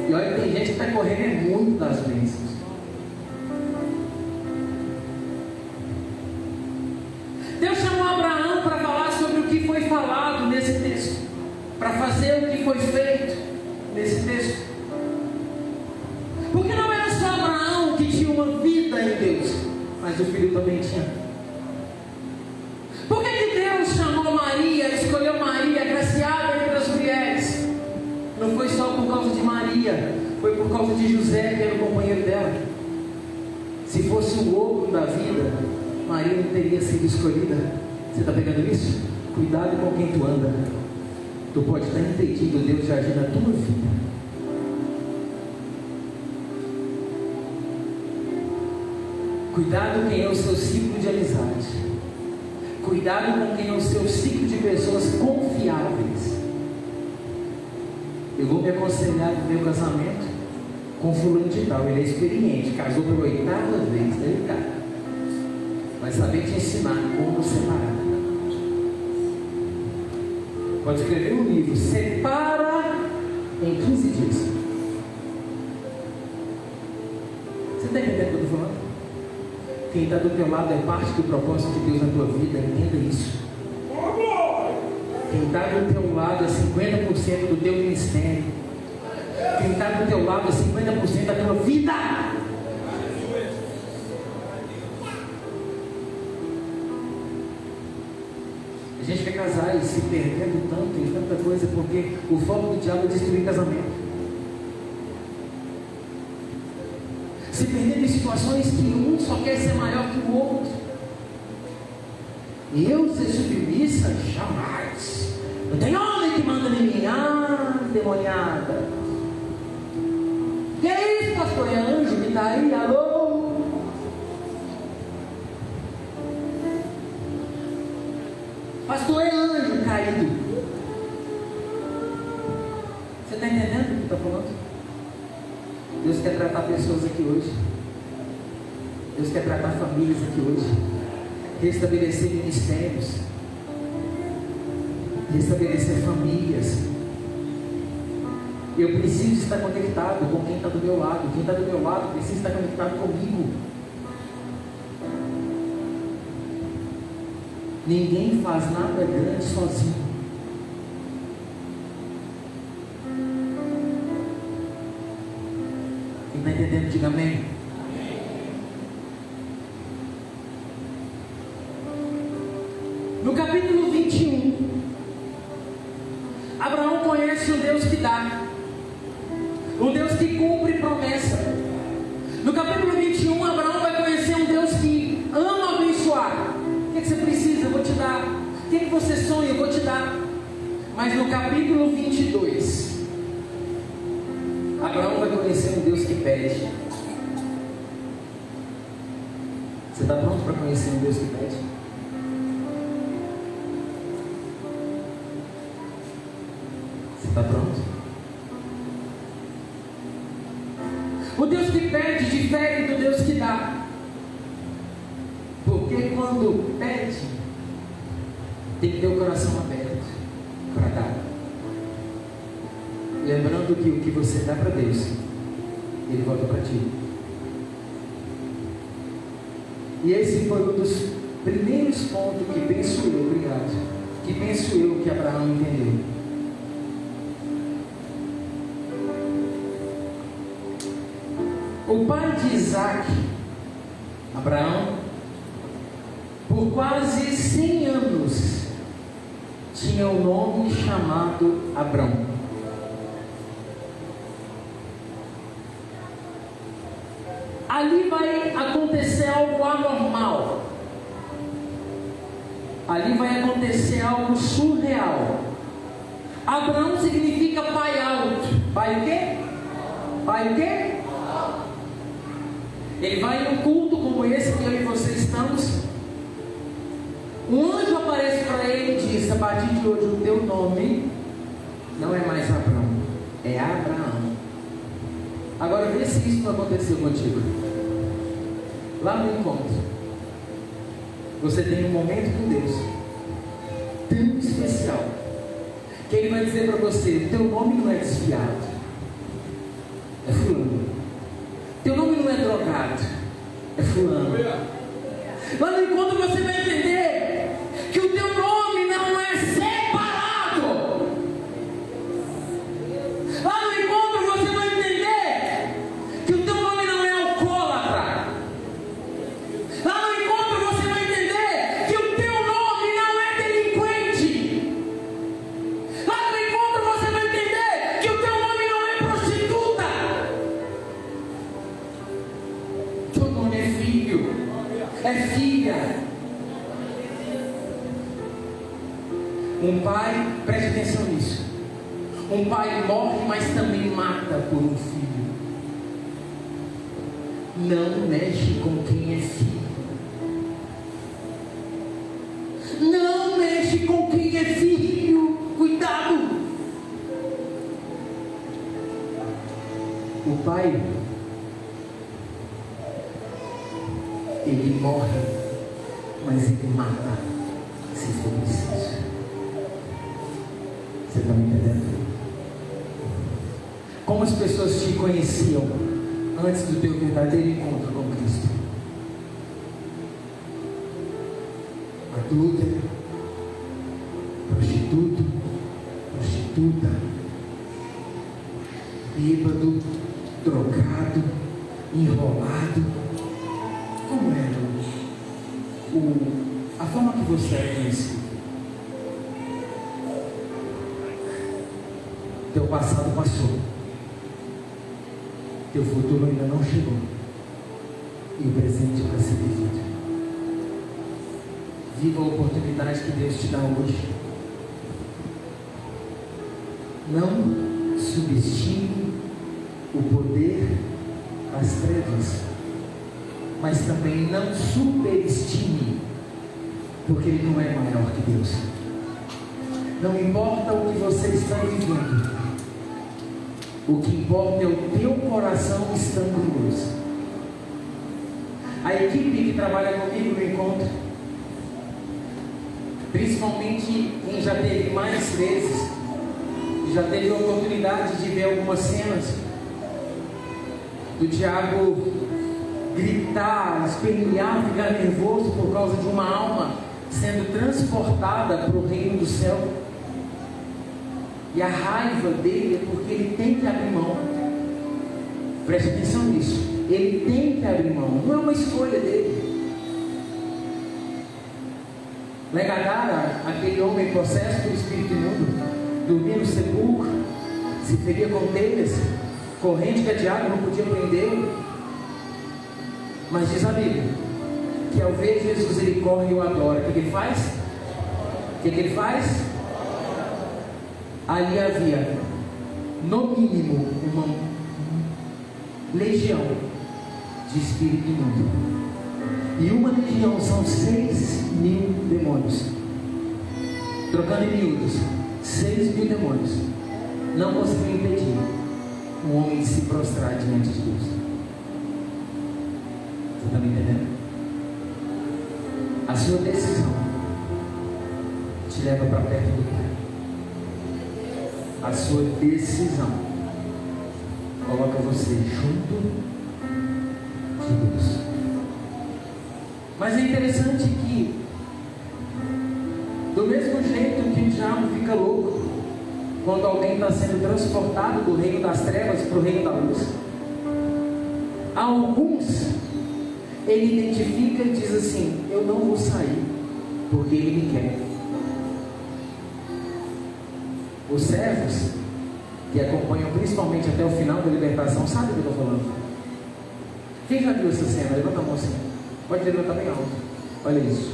E olha, tem gente que está correndo muito das bênçãos. fazer o que foi feito nesse texto. Porque não era só Abraão que tinha uma vida em Deus, mas o filho também tinha. Por que Deus chamou Maria, escolheu Maria, agraciada entre as mulheres? Não foi só por causa de Maria, foi por causa de José, que era o companheiro dela. Se fosse o ogro da vida, Maria não teria sido escolhida. Você está pegando isso? Cuidado com quem tu anda. Tu pode estar impedindo Deus de agir na tua vida. Cuidado com quem é o seu ciclo de amizade. Cuidado com quem é o seu ciclo de pessoas confiáveis. Eu vou me aconselhar no meu casamento com fulano de tal. Ele é experiente, casou pela 8ª vez, delicado. Vai saber te ensinar como separar. Pode escrever um livro, separa em 15 dias. Você está entendendo o que eu estou falando? Quem está do teu lado é parte do propósito de Deus na tua vida, entenda isso. Quem está do teu lado é 50% do teu ministério. Quem está do teu lado é 50% da tua vida. A gente vê casais se perdendo tanto em tanta coisa porque o foco do diabo é destruir casamento. Se perdendo em situações que um só quer ser maior que o outro. E eu ser submissa? Jamais. Não tem homem que manda em mim. Ah, demoniada. Que é isso, pastor? É anjo que está aí? Alô? Pastor, é anjo caído. Você está entendendo o que está falando? Deus quer tratar pessoas aqui hoje. Deus quer tratar famílias aqui hoje. Restabelecer ministérios. Restabelecer famílias. Eu preciso estar conectado com quem está do meu lado. Quem está do meu lado precisa estar conectado comigo. Ninguém faz nada grande sozinho. Quem está entendendo, diga amém. No capítulo 21, Abraão conhece um Deus que dá, um Deus que cumpre promessa. No capítulo 21, Abraão vai conhecer um Deus que ama abençoar. O que você precisa? Eu vou te dar. O que você sonha? Eu vou te dar. Mas no capítulo 22, Abraão vai conhecer um Deus que pede. Você está pronto para conhecer um Deus que pede? Você está pronto? O Deus que pede difere do Deus que dá. Porque quando pede, tem que ter o coração aberto para dar. Lembrando que o que você dá para Deus, Ele volta para ti. E esse foi um dos primeiros pontos que penso eu, obrigado, que penso eu que Abraão entendeu. O pai de Isaac, Abraão, por quase 100 anos, tinha um nome chamado Abrão. Ali vai acontecer algo anormal. Ali vai acontecer algo surreal. Abraão significa pai alto. Pai o quê? Pai o quê? Ele vai em um culto como esse que eu e você estamos. Um anjo aparece para ele e diz: a partir de hoje o teu nome não é mais Abrão, é Abraão. Agora vê se isso não aconteceu contigo. Lá no encontro, você tem um momento com Deus tão especial que Ele vai dizer para você: teu nome não é desviado, é fulano. Teu nome não é drogado, é fulano. Lá no encontro você vai entender que o teu nome não é separado, Um pai, preste atenção nisso. Um pai morre, mas também mata por um filho. Não mexe com quem é filho. Não mexe com quem é filho. Cuidado. O pai, ele morre, mas ele mata se for preciso. Você está me entendendo? Como as pessoas te conheciam antes do teu verdadeiro encontro com Cristo? Adúltero, prostituto, prostituta, bêbado, drogado, enrolado. Como era a forma que você era conhecido? Teu passado passou, teu futuro ainda não chegou, e o presente para ser vivido. Viva a oportunidade que Deus te dá hoje. Não subestime o poder das trevas, mas também não superestime, porque Ele não é maior que Deus. Não importa o que você está vivendo, o que importa é o teu coração estando em Deus. A equipe que trabalha comigo no encontro, principalmente quem já teve mais vezes, já teve a oportunidade de ver algumas cenas do diabo gritar, espernear, ficar nervoso por causa de uma alma sendo transportada para o reino do céu. E a raiva dele é porque ele tem que abrir mão. Preste atenção nisso. Ele tem que abrir mão, não é uma escolha dele. Lá em Gadara, aquele homem possesso do espírito imundo dormia no sepulcro, se feria com telhas, corrente cadeada, não podia prender. Mas diz a Bíblia que ao ver Jesus ele corre e o adora. O que ele faz? O que ele faz? Ali havia no mínimo uma legião de espírito imundo. E uma legião são 6.000 demônios. Trocando em miúdos, 6.000 demônios não conseguiam impedir um homem de se prostrar diante de Deus. Você está me entendendo? A sua decisão te leva para perto do Pai. A sua decisão coloca você junto de Deus. Mas é interessante que, do mesmo jeito que o diabo fica louco quando alguém está sendo transportado do reino das trevas para o reino da luz, alguns ele identifica e diz assim: eu não vou sair porque ele me quer. Os servos que acompanham principalmente até o final da libertação sabem do que eu estou falando. Quem já viu essa cena? Levanta a mão assim. Pode levantar bem alto. Olha isso.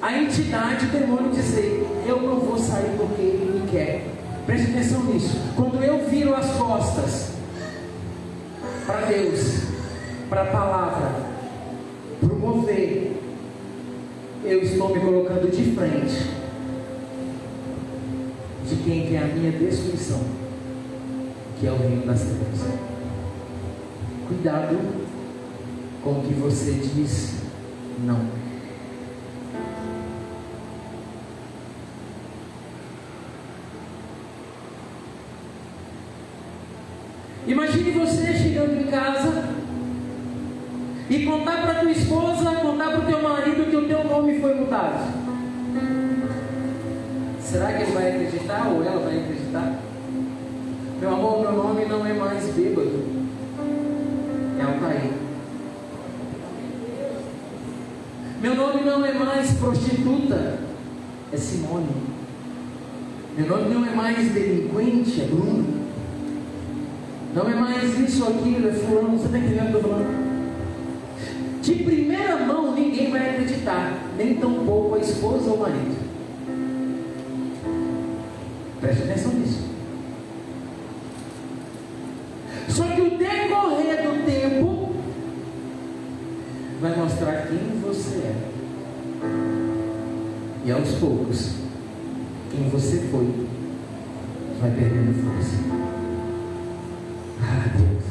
A entidade, o demônio dizer: eu não vou sair porque ele me quer. Preste atenção nisso. Quando eu viro as costas para Deus, para a palavra, para o mover, eu estou me colocando de frente de quem quer a minha destruição, que é o reino das trevas. Cuidado com o que você diz não. Imagine você chegando em casa e contar para tua esposa, contar para o teu marido que o teu nome foi mudado. Será que ele vai acreditar ou ela vai acreditar? Meu amor, meu nome não é mais bêbado, é Altair. Meu nome não é mais prostituta, é Simone. Meu nome não é mais delinquente, é Bruno. Não é mais isso ou aquilo, é fulano. Você está entendendo o que eu estou falando? De primeira mão ninguém vai acreditar, nem tampouco a esposa ou o marido. Preste atenção nisso. Só que o decorrer do tempo vai mostrar quem você é. E aos poucos, quem você foi vai perdendo força. Ah, Deus.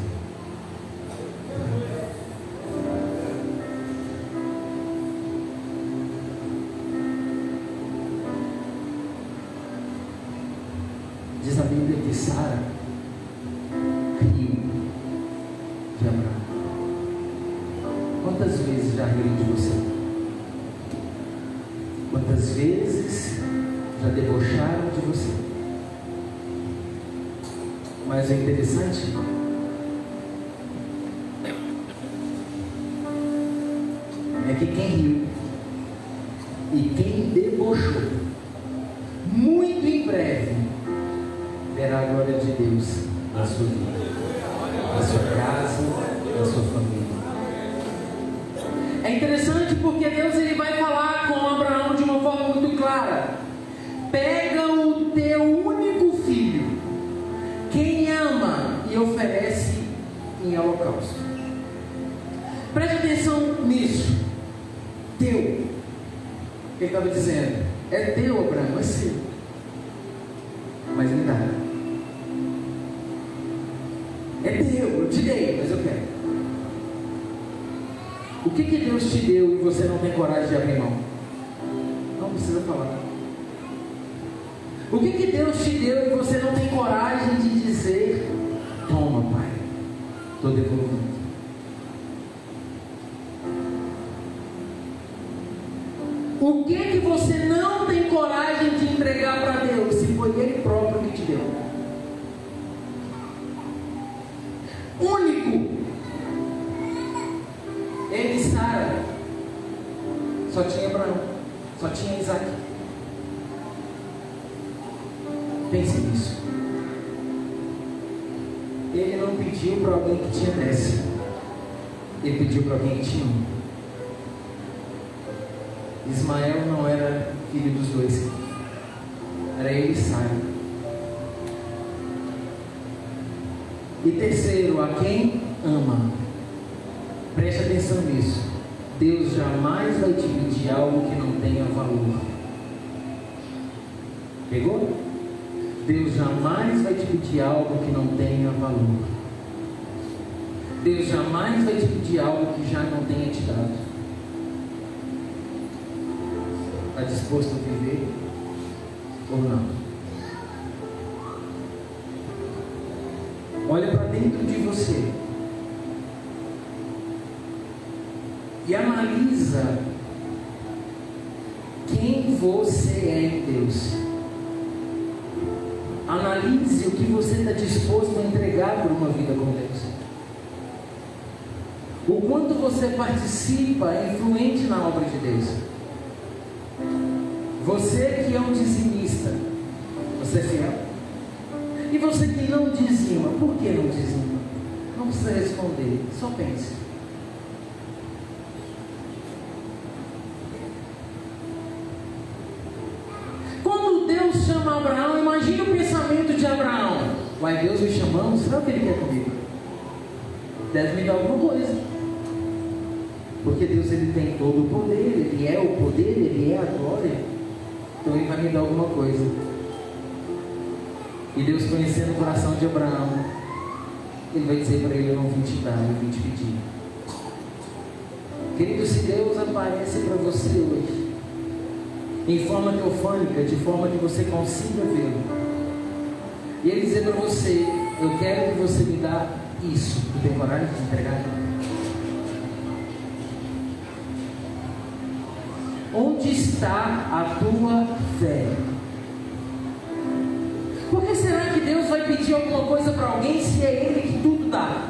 Diz a Bíblia que Sara riu de Abraão. Quantas vezes já riu de você? Quantas vezes já debocharam de você? Mas o interessante é que quem riu e quem debochou, muito em breve, verá a glória de Deus na sua vida, na sua casa, na sua família. É interessante porque Deus ele vai falar com Abraão de uma forma muito clara: pega o teu único filho, quem ama, e oferece em holocausto. Preste atenção nisso. Teu. Ele estava dizendo: é teu, Abraão, é seu, mas me dá. É teu, eu te dei, mas eu quero. O que Deus te deu e você não tem coragem de abrir mão? Não precisa falar. O que Deus te deu e você não tem coragem de dizer: toma, Pai, estou devolvendo. O que você não tem coragem de entregar para Deus, se foi Ele próprio que te deu? Único. Ele e Sara só tinha Abraão, só tinha Isaac. Pense nisso. Ele não pediu para alguém que tinha 10, ele pediu para alguém que tinha 1. Ismael não era filho dos dois, era ele e Sara. E terceiro, a quem ama. Preste atenção nisso. Deus jamais vai te pedir algo que não tenha valor. Pegou? Deus jamais vai te pedir algo que não tenha valor. Deus jamais vai te pedir algo que já não tenha te dado. Está disposto a viver ou não? Olha para dentro de você e analisa quem você é em Deus. Analise o que você está disposto a entregar por uma vida com Deus. O quanto você participa, é influente na obra de Deus. Você que é um dizimista, você é fiel? E você que não dizima, por que não dizima? Não precisa responder, só pense. Quando Deus chama Abraão, imagine o pensamento de Abraão: uai, Deus me chamando, será que Ele quer comigo? Deve me dar alguma coisa. Porque Deus ele tem todo o poder, Ele é o poder, Ele é a glória. Então Ele vai me dar alguma coisa. E Deus, conhecendo o coração de Abraão, Ele vai dizer para ele: eu não vim te dar, eu vim te pedir. Querido, se Deus aparece para você hoje em forma teofânica, de forma que você consiga vê-lo, e Ele dizer para você: eu quero que você me dá isso, tu tem coragem de entregar? Onde está a tua fé? Por que será que Deus vai pedir alguma coisa para alguém se é Ele que tudo dá?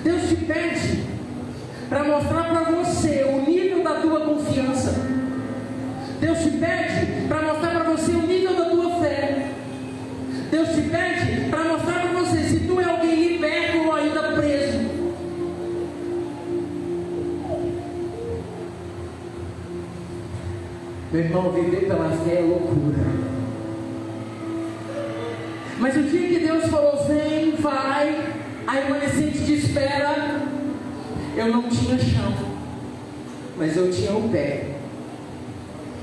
Deus te pede para mostrar para você o nível da tua confiança. Deus te pede para mostrar para você o nível da tua fé. Deus te pede para mostrar para você se tu é alguém liberto ou ainda preso. Meu irmão, irmão, viver pela fé é loucura. Mas o dia que Deus falou, vem, vai, a remanescente te espera, eu não tinha chão, mas eu tinha o pé.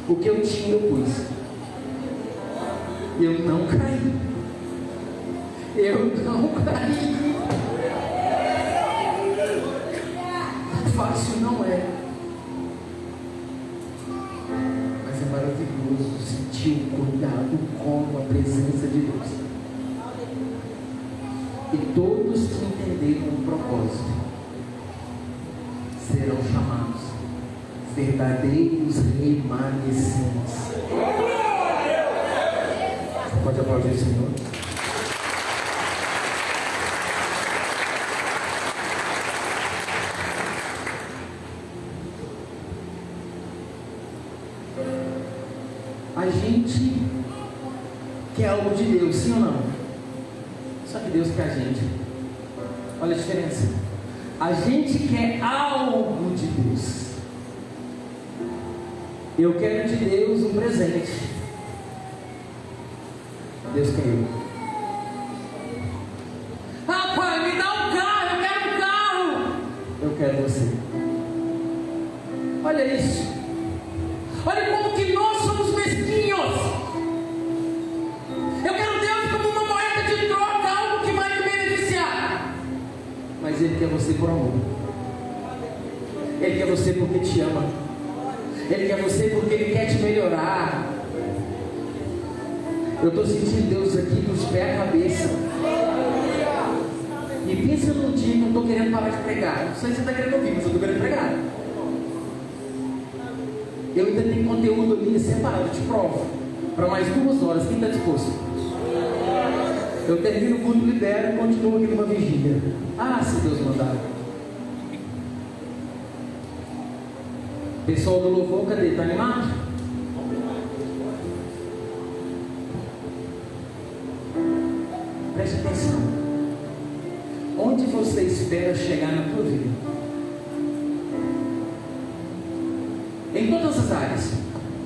O que eu tinha eu pus. Eu não caí. Eu não caí. Fácil não é. Mas é maravilhoso sentir o cuidado com a presença de Deus. E todos que entenderam o propósito serão chamados verdadeiros remanescentes. Você pode aplaudir o Senhor? A gente quer algo de Deus, sim ou não? Só que Deus quer a gente. Olha a diferença. A gente quer algo de Deus. Eu quero de Deus um presente. Deus quer eu. Ah, pai, me dá um carro, eu quero um carro. Eu quero você. Olha isso. Olha como que nós somos mesquinhos. Eu quero Deus como uma moeda de troca, algo que vai me beneficiar. Mas Ele quer você por amor. Ele quer você porque te ama. Ele quer você porque Ele quer te melhorar. Eu estou sentindo Deus aqui dos pés à cabeça. E pensa num dia que eu estou querendo parar de pregar. Não sei se você está querendo ouvir, mas eu estou querendo pregar. Eu ainda tenho conteúdo ali separado, te provo, para mais 2 horas. Quem está disposto? Eu termino o culto, libero e continuo aqui numa vigília. Ah, se Deus mandar. Pessoal do louvor, cadê? Está animado? Preste atenção. Onde você espera chegar na tua vida? Em todas as áreas,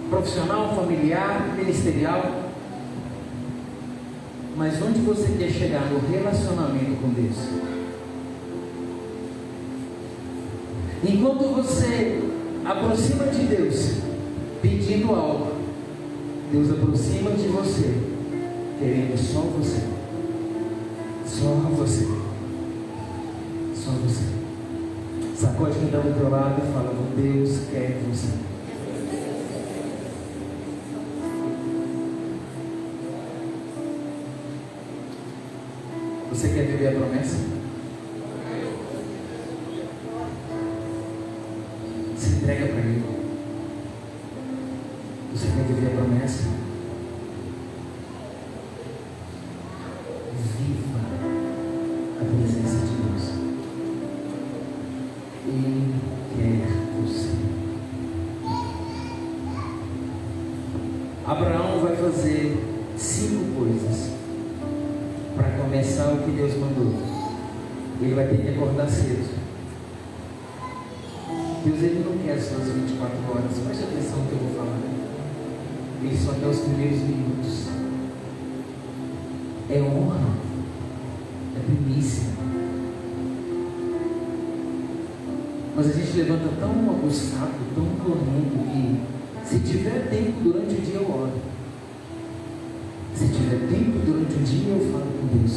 profissional, familiar, ministerial. Mas onde você quer chegar no relacionamento com Deus? Enquanto você aproxima de Deus pedindo algo, Deus aproxima de você querendo só você. Só você. Só você. Sacode quem está do teu lado e fala, Deus quer você. Você quer viver a promessa? Se entrega para Ele. Você quer viver a promessa? Viva a presença de Deus. Ele quer você. Abraão vai fazer 5 coisas para começar o que Deus mandou. Ele vai ter que acordar cedo. Deus, Ele não quer só as 24 horas. Preste atenção no que eu vou falar. Ele só quer os primeiros minutos. É honra. É primícia. Mas a gente levanta tão aguçado, tão correndo, que se tiver tempo durante o dia eu oro. Se tiver tempo durante o dia eu falo com Deus.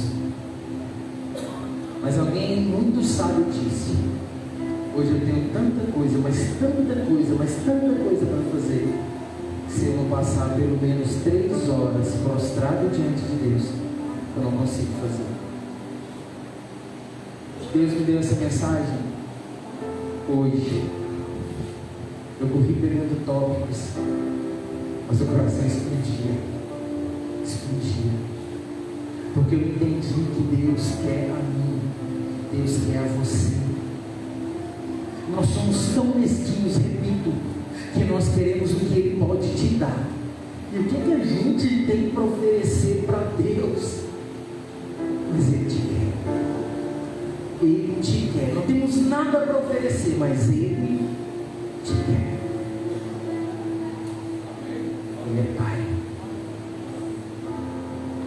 Mas alguém muito sábio disse, hoje eu tenho tanta coisa, mas tanta coisa para fazer. Se eu não passar pelo menos 3 horas prostrado diante de Deus, eu não consigo fazer. Deus me deu essa mensagem hoje. Eu corri pegando tópicos, mas o coração explodia. Porque eu entendi que Deus quer a mim, Deus quer a você. Nós somos tão mesquinhos, repito, que nós queremos o que Ele pode te dar. E o que a gente tem para oferecer para Deus? Mas Ele te quer. Ele te quer. Não temos nada para oferecer, mas Ele te quer.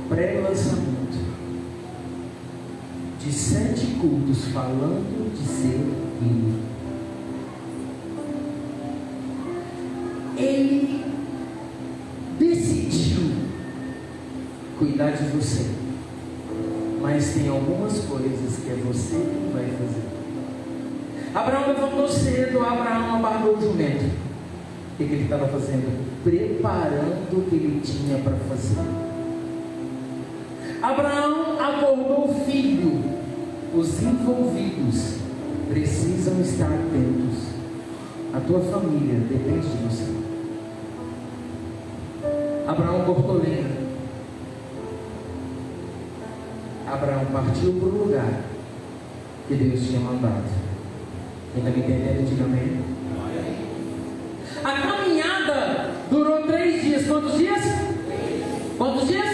pré-lançamento de 7 cultos falando de ser filho. Ele decidiu cuidar de você, mas tem algumas coisas que é você que vai fazer. Abraão levantou cedo, Abraão amarrou o jumento. O que ele estava fazendo? Preparando o que ele tinha para fazer. Abraão acordou o filho. Os envolvidos precisam estar atentos. A tua família depende de você. Abraão cortou lenha. Abraão partiu para o lugar que Deus tinha mandado. Quem está me entendendo, diga amém. A caminhada durou 3 dias. Quantos dias? Quantos dias?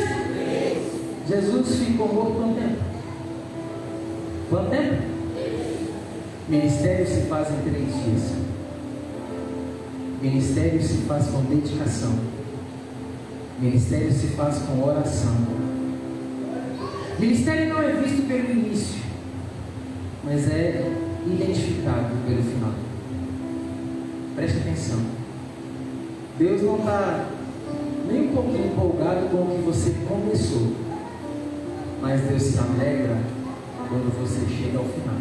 Jesus ficou morto quanto tempo? Quanto tempo? Ministério se faz em 3 dias. Ministério se faz com dedicação. Ministério se faz com oração. Ministério não é visto pelo início, mas é identificado pelo final. Preste atenção. Deus não está nem um pouquinho empolgado com o que você começou, mas Deus se alegra quando você chega ao final.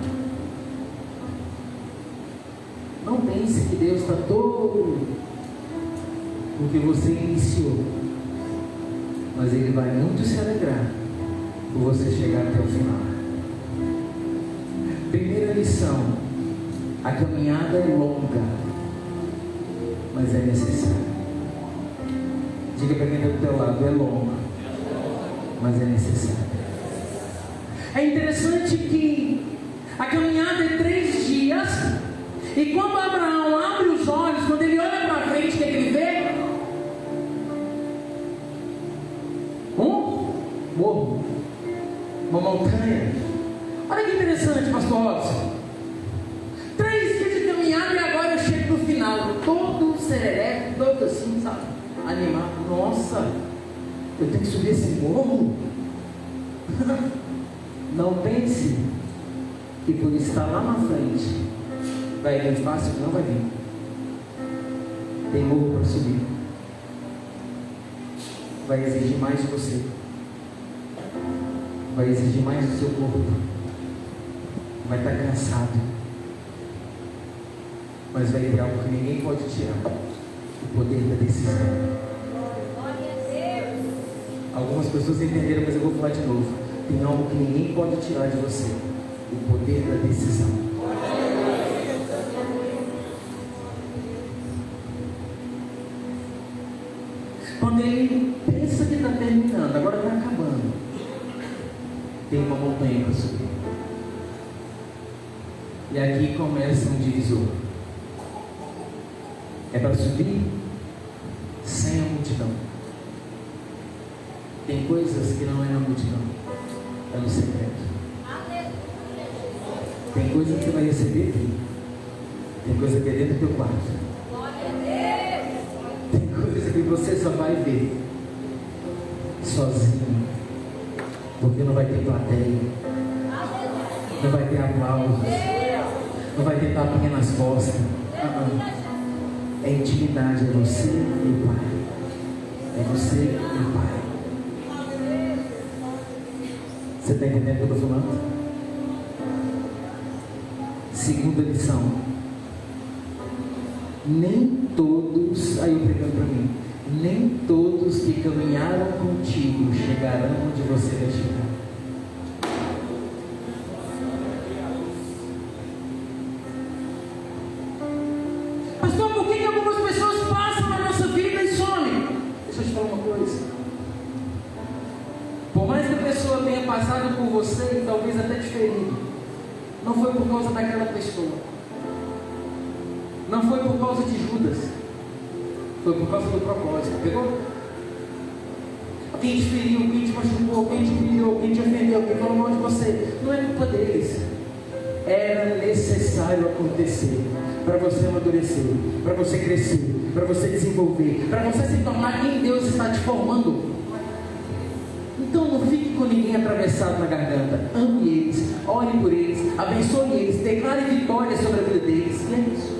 Não pense que Deus está todo porque você iniciou, mas Ele vai muito se alegrar por você chegar até o final. Primeira lição: a caminhada é longa, mas é necessária. Diga para quem está do teu lado: é longa, mas é necessária. É interessante que a caminhada é 3 dias, e quando Abraão abre os olhos, quando ele olha para frente, o que ele vê? Um morro, uma montanha. Olha que interessante, pastor Robson. 3 dias de caminhada e agora eu chego no final, todo serelepe, todo assim, sabe, animado. Nossa, eu tenho que subir esse morro? Não pense que por estar lá na frente vai vir fácil. Não vai vir. Tem morro para subir. Vai exigir mais de você. Vai exigir mais do seu corpo. Vai estar cansado. Mas vai ter algo que ninguém pode tirar: o poder da decisão. Algumas pessoas entenderam, mas eu vou falar de novo. Tem algo que ninguém pode tirar de você: o poder da decisão. Quando ele pensa que está terminando, agora está acabando, tem uma montanha para subir. E aqui começa um divisor. É para subir sem a multidão. Tem coisas que não é na multidão, é no secreto. Tem coisa que você vai receber aqui. Tem coisa que é dentro do teu quarto. Tem coisa que você só vai ver sozinho, porque não vai ter plateia, não vai ter aplausos, não vai ter tapinha nas costas. É intimidade, é você e o Pai. É você e o Pai. Você está entendendo o que eu estou falando? Segunda lição: nem todos, aí eu pregando para mim, nem todos que caminharam contigo chegarão onde você vai chegar. Pastor, por que algumas pessoas passam na nossa vida e somem? Deixa eu te falar uma coisa. Por mais que a pessoa tenha passado por você e talvez até te ferido, não foi por causa daquela pessoa. Não foi por causa de Judas. Foi por causa do propósito. Pegou? Quem te feriu, quem te machucou, quem te humilhou, quem te ofendeu, quem falou mal de você, não é culpa deles. Era necessário acontecer para você amadurecer, para você crescer, para você desenvolver, para você se tornar quem Deus está te formando. Então com ninguém atravessado na garganta. Ame eles, ore por eles, abençoe eles, declare vitória sobre a vida deles. E é isso.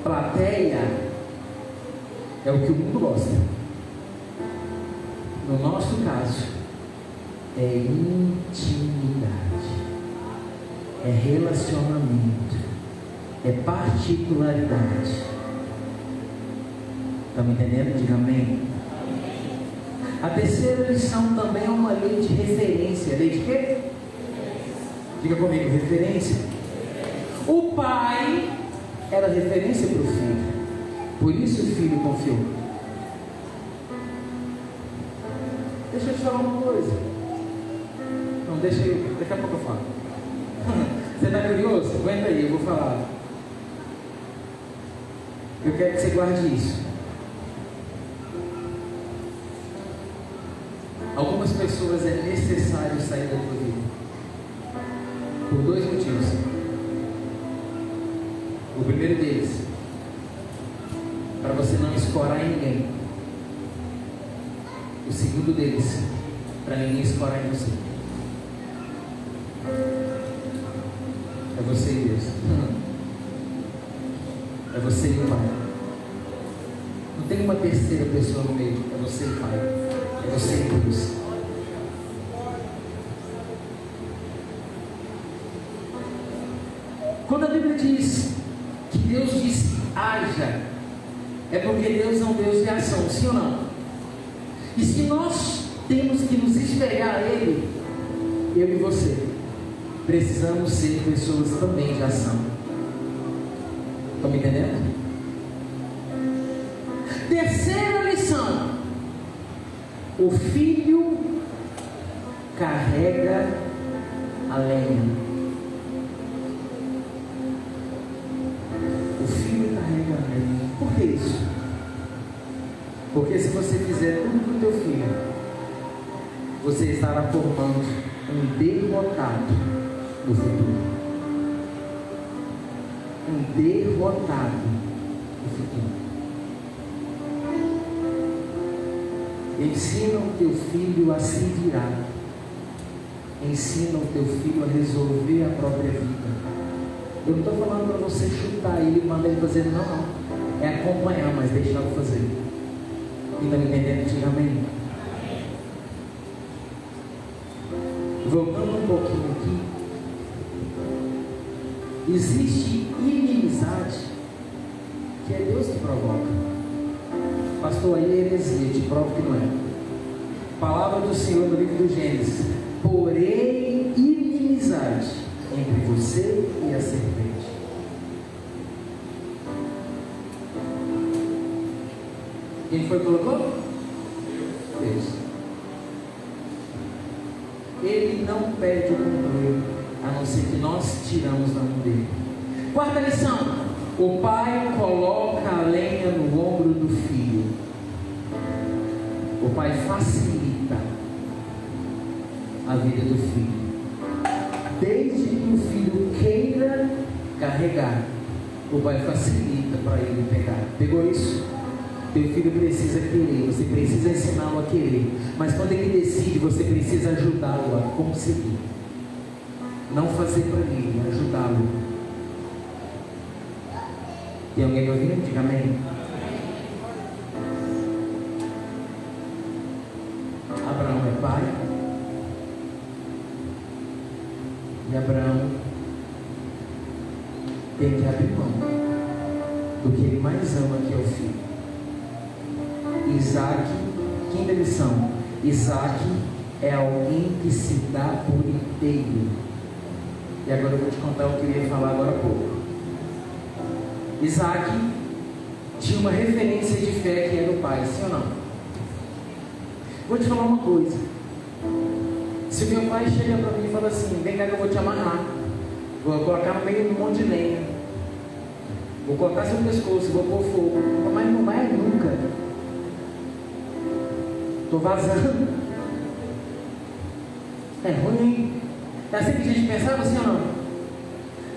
Plateia é o que o mundo gosta. No nosso caso, é intimidade, é relacionamento, é particularidade. Está me entendendo? Diga amém. A terceira lição também é uma lei de referência. Lei de quê? Diga comigo, referência. O pai era referência para o filho, por isso o filho confiou. Deixa eu te falar uma coisa. Não, deixa eu, daqui a pouco eu falo. Você está curioso? Aguenta aí, eu vou falar. Eu quero que você guarde isso. Algumas pessoas é necessário sair da tua vida por dois motivos. O primeiro deles, para você não escorar em ninguém. O segundo deles, para ninguém escorar em você. É você e Deus. É você e o Pai. Não tem uma terceira pessoa no meio. É você e o Pai. É você e Deus. Quando a Bíblia diz que Deus diz haja, é porque Deus é um Deus de ação, sim ou não? E se nós temos que nos espelhar a Ele, eu e você, precisamos ser pessoas também de ação. Estão me entendendo? Terceira lição: o filho carrega a lenha. Por que isso? Porque se você fizer tudo para o teu filho, você estará formando um derrotado no futuro. Um derrotado no futuro. Ensina o teu filho a se virar. Ensina o teu filho a resolver a própria vida. Eu não estou falando para você chutar ele e mandar ele fazer, não. É acompanhar, mas deixá-lo fazer. E está me entendendo? Diga amém. Voltando um pouquinho aqui. Existe inimizade que é Deus que provoca. Pastor, aí é heresia, te provo que não é. Palavra do Senhor no livro do Gênesis: porém inimizade entre você e a serpente. Quem foi que colocou? Deus. Ele não perde o controle, a não ser que nós tiramos da mão dele. Quarta lição: o pai coloca a lenha no ombro do filho. O pai facilita a vida do filho. Desde que o filho queira carregar, o pai facilita para ele pegar. Pegou isso? Teu filho precisa querer, você precisa ensiná-lo a querer. Mas quando ele decide, você precisa ajudá-lo a conseguir. Não fazer para ele, ajudá-lo. Tem alguém me ouvindo? Diga amém. Abraão é pai. E Abraão tem que abrir mão do que ele mais ama, que é o filho. Isaac, quinta lição: Isaac é alguém que se dá por inteiro. E agora eu vou te contar o que eu ia falar agora há pouco. Isaac tinha uma referência de fé que era o pai, sim ou não? Vou te falar uma coisa: se meu pai chega para mim e fala assim, vem cá que eu vou te amarrar, vou colocar no meio de um monte de lenha, vou cortar seu pescoço, vou pôr fogo, mas não vai nunca. Estou vazando. É ruim. É assim que a gente pensava, assim ou não?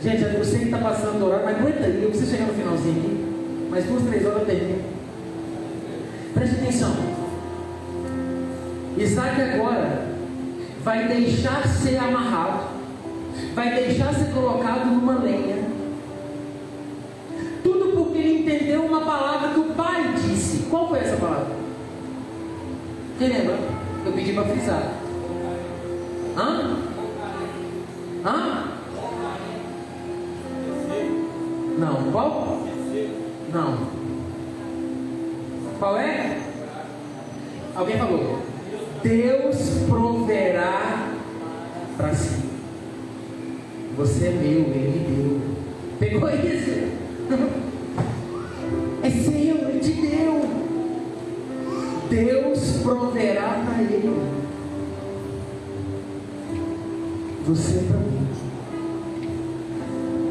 Gente, eu sei que está passando do horário, mas aguenta aí, eu preciso chegar no finalzinho aqui. mais 2, 3 horas eu termino. Preste atenção. Isaac agora vai deixar ser amarrado, vai deixar ser colocado numa lenha. Tudo porque ele entendeu uma palavra que o pai disse. Qual foi essa palavra? Quem lembra? Eu pedi para frisar. Hã? Não. Qual? Não. Qual é? Alguém falou? Deus proverá para si. Você é meu, Ele deu. Pegou isso? É seu, Ele te deu. Deus proverá para ele. Você para mim.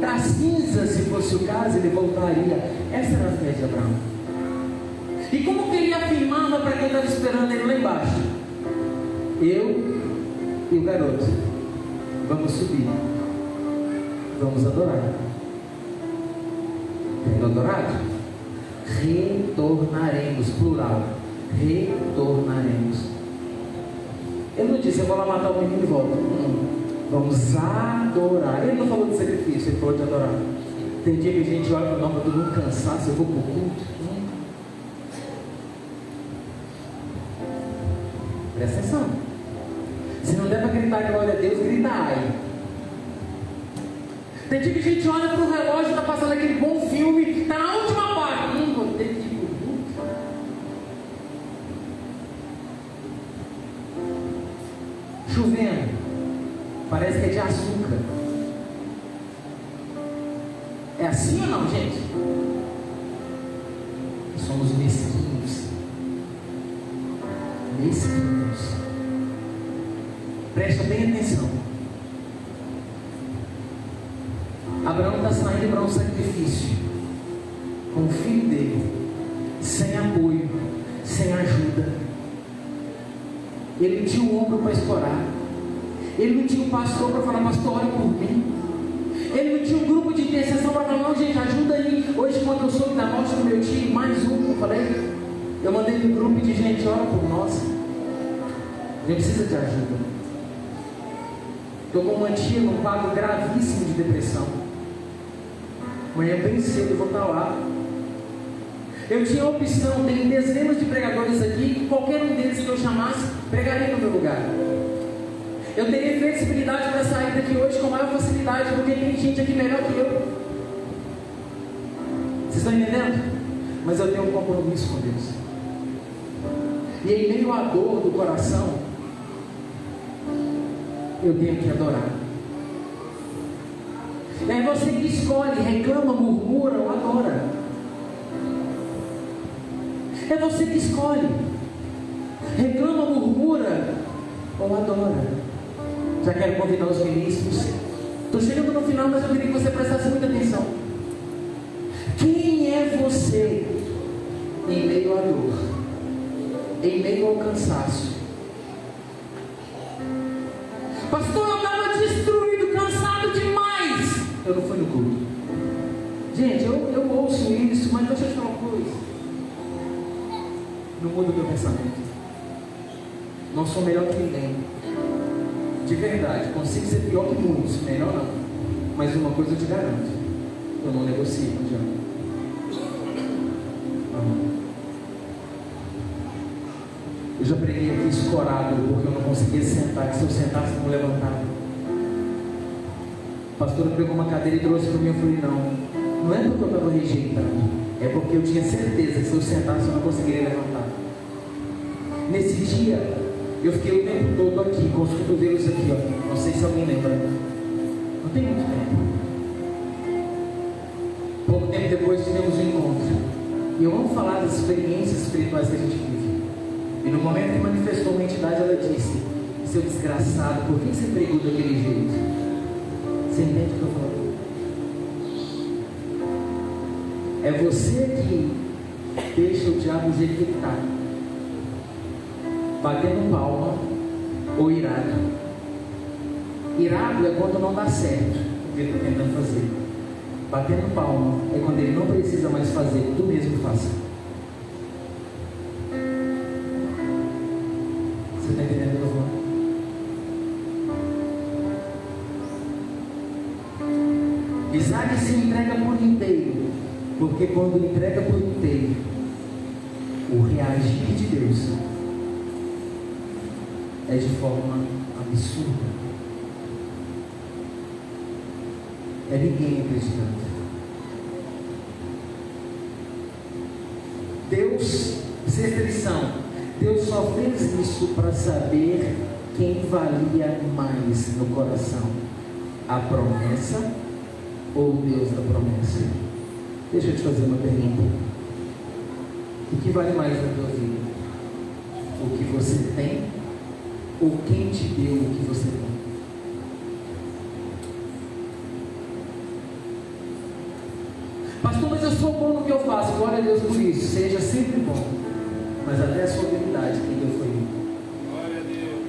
Da cinza, se fosse o caso, ele voltaria. Essa era a fé de Abraão. E como que ele afirmava para quem estava esperando ele lá embaixo? Eu e o garoto vamos subir, vamos adorar. Tendo adorado, retornaremos, plural, retornaremos. Ele não disse, eu vou lá matar o menino e volto. Vamos adorar. Ele não falou de sacrifício, ele falou de adorar. Tem dia que a gente olha para nós, eu estou num cansaço, eu vou para o culto. Presta atenção. Se não der para gritar glória a Deus, grita ai. Tem dia que a gente olha para o relógio, está passando aquele bom filme, está na última parte. Vou ter que ir para o culto. Chovendo, parece que é de açúcar. É assim ou não, gente? Somos mesquinhos. Mesquinhos. Presta bem atenção. Abraão está saindo para um sacrifício com o filho dele, sem apoio, sem ajuda. Ele não tinha um ombro para explorar. Ele não tinha um pastor para falar, pastor, ore por mim. Ele não tinha um grupo de intercessão para falar, não, gente, ajuda aí. Hoje, quando eu soube da morte do meu tio, mais um, eu falei, eu mandei no grupo de gente, ora por nós. A gente precisa de ajuda. Estou com uma tia num quadro gravíssimo de depressão. Amanhã bem cedo eu vou estar lá. Eu tinha a opção, tem dezenas de pregadores aqui, que qualquer um deles que eu chamasse, pregaria no meu lugar. Eu teria flexibilidade para sair daqui hoje com maior facilidade, porque tem gente aqui melhor que eu. Vocês estão entendendo? Mas eu tenho um compromisso com Deus. E em meio à dor do coração, eu tenho que adorar. É você que escolhe, reclama, murmura ou adora. É você que escolhe, reclama, murmura ou adora. Já quero convidar os ministros. Estou chegando no final, mas eu queria que você prestasse muita atenção. Quem é você em meio à dor, em meio ao cansaço? Pastor, eu estava destruído, cansado demais. Eu não fui no culto. Gente, eu ouço isso, mas deixa eu te falar uma coisa. Não muda o meu pensamento. Não sou melhor que ninguém. De verdade, consigo ser pior que muitos, melhor não. Mas uma coisa eu te garanto: eu não negocio com o diabo. Eu já preguei aqui escorado porque eu não conseguia sentar, que se eu sentasse não levantava. A pastora pegou uma cadeira e trouxe para mim. Eu falei, não é porque eu estava rejeitando, é porque eu tinha certeza que se eu sentasse eu não conseguiria levantar. Nesse dia, eu fiquei o tempo todo aqui, com os cotovelos aqui, ó. Não sei se alguém lembra. Não tem muito tempo. Pouco tempo depois tivemos um encontro. E eu vou falar das experiências espirituais que a gente vive. E no momento que manifestou uma entidade, ela disse: seu desgraçado, por que você pregou daquele jeito? Você entende o que eu falo? É você que deixa o diabo do jeito que ele está, batendo palma ou irado. Irado é quando não dá certo o que ele está tentando fazer. Batendo palma é quando ele não precisa mais fazer, tu mesmo faça. Você está entendendo o que eu estou falando? Isaac se entrega por inteiro, porque quando entrega por inteiro, o reagir de Deus é de forma absurda. É ninguém acreditando. Deus, sexta lição, Deus só fez isso para saber quem valia mais no coração, a promessa ou o Deus da promessa. Deixa eu te fazer uma pergunta. O que vale mais na tua vida? O que você tem ou quem te deu o que você tem? Pastor, mas eu sou bom no que eu faço. Glória a Deus por isso. Seja sempre bom, mas até a sua habilidade quem deu foi Ele. Glória a Deus.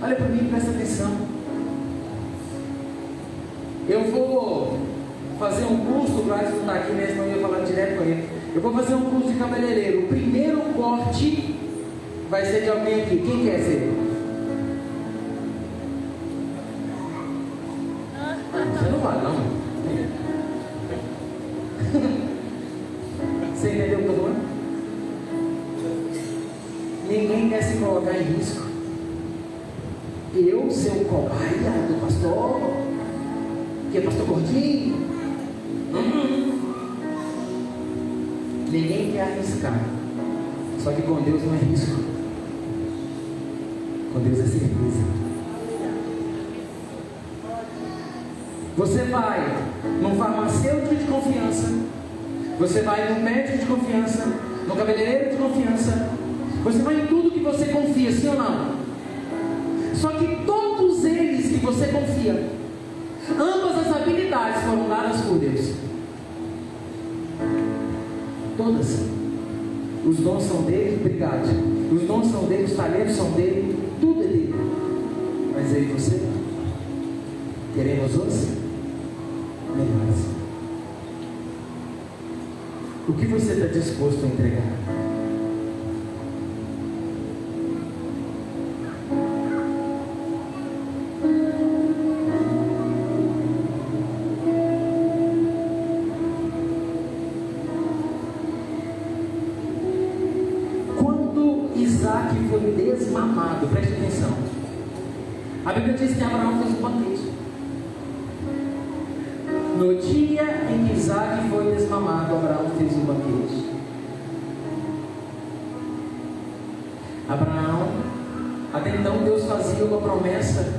Olha para mim, presta atenção. Eu vou fazer um curso, o Gladys não está aqui, né? Senão eu ia falar direto com ele. Eu vou fazer um curso de cabeleireiro. O primeiro corte vai ser de alguém aqui. Quem quer ser? Você não vai, não. Você entendeu o que eu estou falando? Ninguém quer se colocar em risco. Eu ser o cobaia do pastor, que é pastor gordinho. Ninguém quer arriscar. Só que com Deus não é risco. Com Deus é certeza. Você vai num farmacêutico de confiança, você vai no médico de confiança, no cabeleireiro de confiança, você vai em tudo que você confia, sim ou não? Só que todos eles que você confia, ambas as habilidades foram dadas por Deus. Todas. Os dons são dele, obrigado. Os dons são dele, os talentos são dele, tudo é dele. Mas eu e você queremos os melhores. O que você está disposto a entregar? Isaac foi desmamado, preste atenção. A Bíblia diz que Abraão fez um banquete. No dia em que Isaac foi desmamado, Abraão fez um banquete. Abraão, até então Deus fazia uma promessa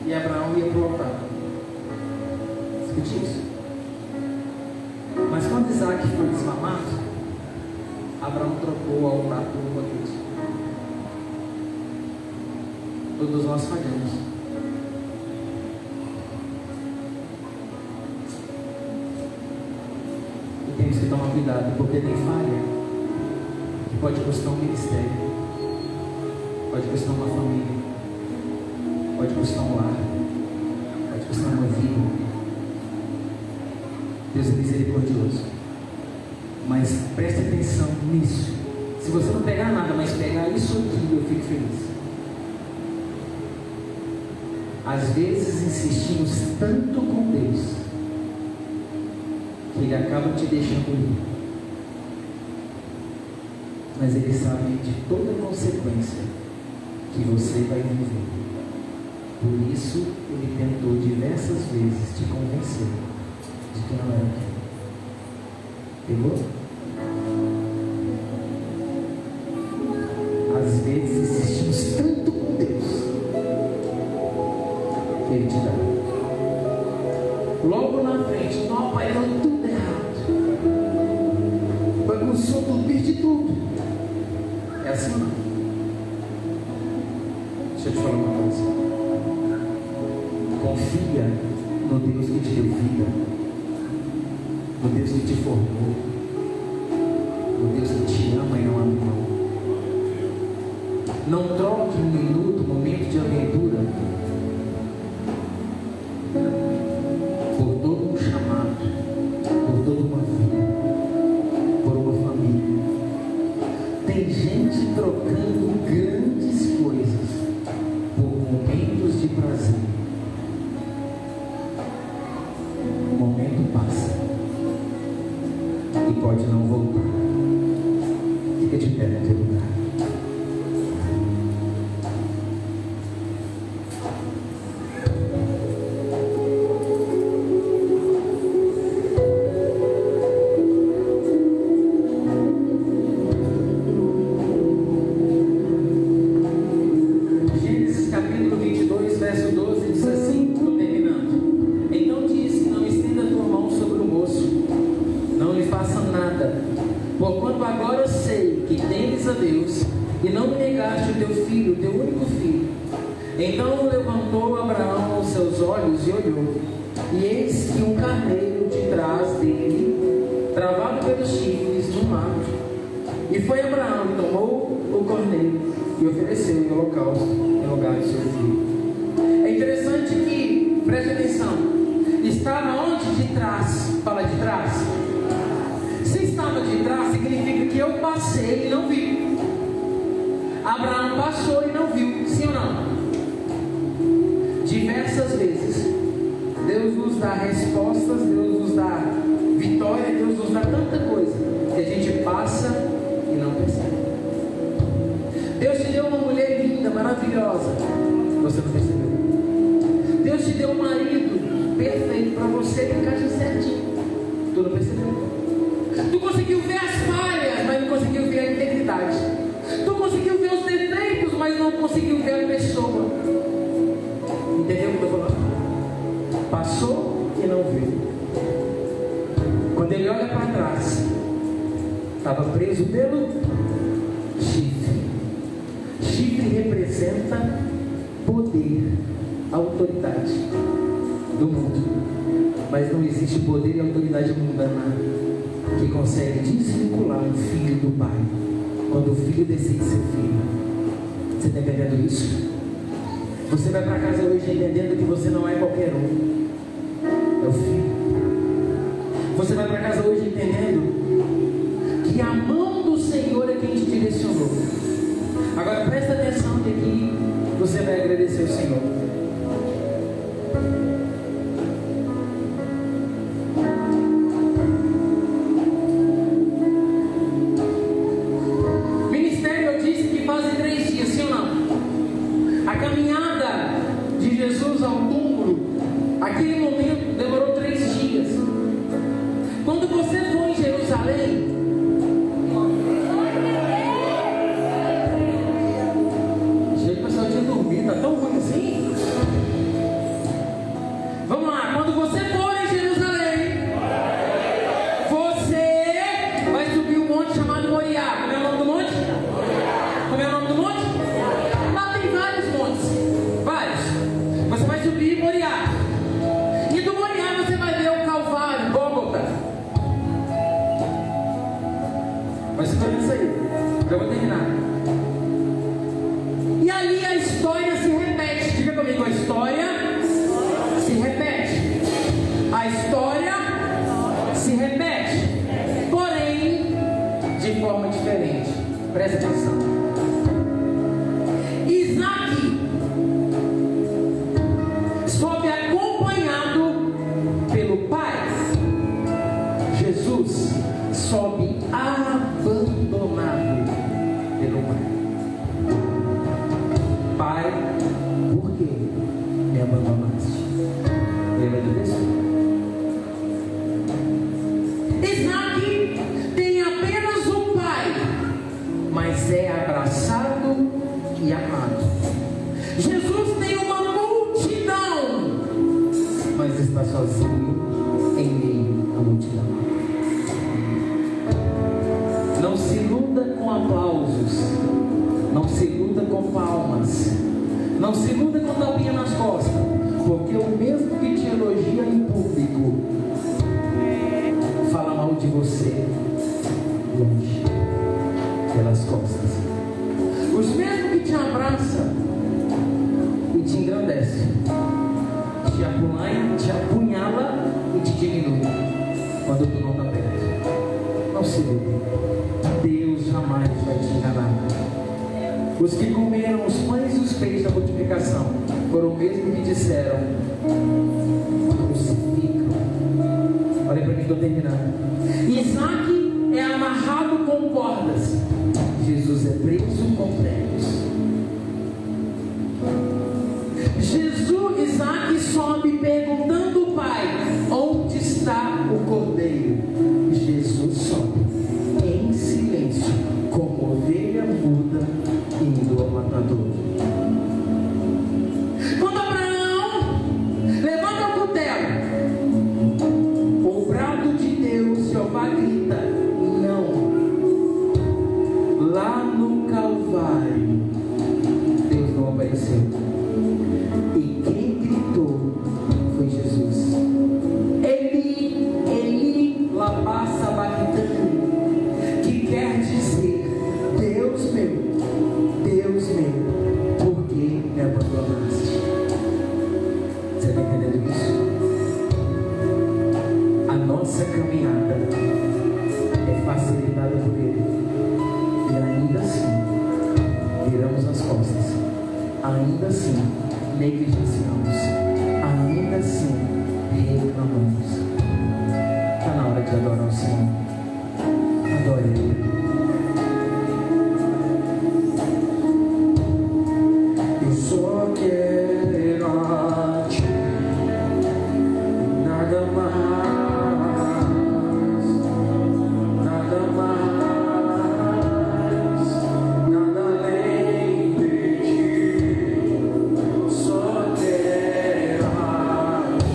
e Abraão ia para o altar. Escute isso. Mas quando Isaac foi desmamado, Abraão trocou o altar por um banquete. Todos nós falhamos. E temos que tomar cuidado, porque tem falha que pode custar um ministério, pode custar uma família, pode custar um lar, pode custar uma vida. Deus é misericordioso. Mas preste atenção nisso. Se você não pegar nada, mas pegar isso aqui, eu fico feliz. Às vezes insistimos tanto com Deus que Ele acaba te deixando ir. Mas Ele sabe de toda a consequência que você vai viver. Por isso Ele tentou diversas vezes te convencer de que não era aquilo. Pegou? Às vezes insistimos tanto com Deus que Ele te dá. Logo na frente, não, pai, deu tudo errado. Bagunçou tudo, perdi tudo. É assim ou não? Deixa eu te falar uma coisa. Confia no Deus que te deu vida, no Deus que te formou, no Deus que te ama e não abre mão. Não troque um minuto, um momento de aventura pode não voltar. Fica de pé no teu lugar. Gênesis capítulo 22, verso 12 diz assim, estou terminando. Então disse: não estenda a tua mão sobre o moço, não lhe faça nada, porquanto agora sei que temes a Deus e não me negaste o teu filho, o teu único filho. Então levantou Abraão os seus olhos e olhou, e eis que um carneiro de trás dele, travado pelos chifres no mato. E foi Abraão e tomou o cordeiro e ofereceu em holocausto em lugar do seu filho. É interessante que, preste atenção, estava onde? De trás. Fala de trás. Se estava de trás, significa que eu passei e não vi. Abraão passou e não viu, sim ou não? Diversas vezes Deus nos dá respostas, Deus nos dá vitória, Deus nos dá tanta coisa que a gente passa e não percebe. Deus te deu uma mulher linda, maravilhosa, você não percebeu. Deus te deu um marido perfeito para você que encaixa certinho, tu não percebeu. Tu conseguiu ver as falhas, mas não conseguiu ver a integridade. Tu conseguiu ver os defeitos, mas não conseguiu ver a pessoa. Entendeu o que eu estou falando? Passou e não viu. Quando ele olha para trás, estava preso pelo chifre. Chifre representa poder, autoridade do mundo. Mas não existe poder e autoridade mundana que consegue desvincular um filho do pai quando o filho decide ser filho. Você está entendendo isso? Você vai para casa hoje entendendo que você não é qualquer um, é o filho. Você vai para casa hoje entendendo que a mão do Senhor é quem te direcionou. Agora presta atenção que aqui você vai agradecer ao Senhor. Ministério, eu disse que fazem 3 dias, sim ou não? A caminhada de Jesus ao túmulo, aquele momento demorou 3 dias. Quando você for em Jerusalém, gente, o pessoal tinha dormido, tá tão ruim assim? Vamos lá, quando você for em Jerusalém, você vai subir um monte chamado Moriá. Como é o nome do monte? Como é o nome do monte? Lá tem vários montes, vários. Você vai subir Moriá, e do Moriá você vai ver o Calvário, Gólgota. Mas você está vendo isso aí? Já vou terminar. E ali a história se repete. Diga comigo, a história se repete. A história se repete, porém de forma diferente. Presta atenção. Isaac sobe acompanhado pelo pai. Jesus sobe abandonado pelo pai. Pai, por que me abandonaste? Lembra disso? Isaac tem apenas um pai, mas é abraçado e amado. Jesus tem uma multidão, mas está sozinho em meio à multidão. Não se iluda com aplausos, não se iluda com palmas, não se iluda com tapinha nas costas, porque o mesmo que te elogia em público fala mal de você longe, pelas costas. Os mesmos que te abraçam e te engrandece, te apunhala e te diminui quando tu não está perto. Não se ilude, Deus jamais vai te enganar. Os que comeram os pães e os peixes da multiplicação foram os mesmos que disseram: crucificam. Olha para mim, estou terminando. Isaac Cordeiro, Jesus sobe em silêncio, como ovelha muda, indo ao matador. Quando Abraão levanta o cutelo, o brado de Deus, Jeová grita: não. Lá no Calvário, Deus não apareceu. E quem gritou foi Jesus. Eli, lama sabachthani, que quer dizer: Deus meu, por que me abandonaste? Você está entendendo isso? A nossa caminhada é facilitada por Ele, e ainda assim viramos as costas, ainda assim negligenciamos, ainda assim reclamamos. Está na hora de adorar o Senhor. Adore Ele. Eu só quero a Ti, nada mais, nada além de Ti. Só quero a Ti,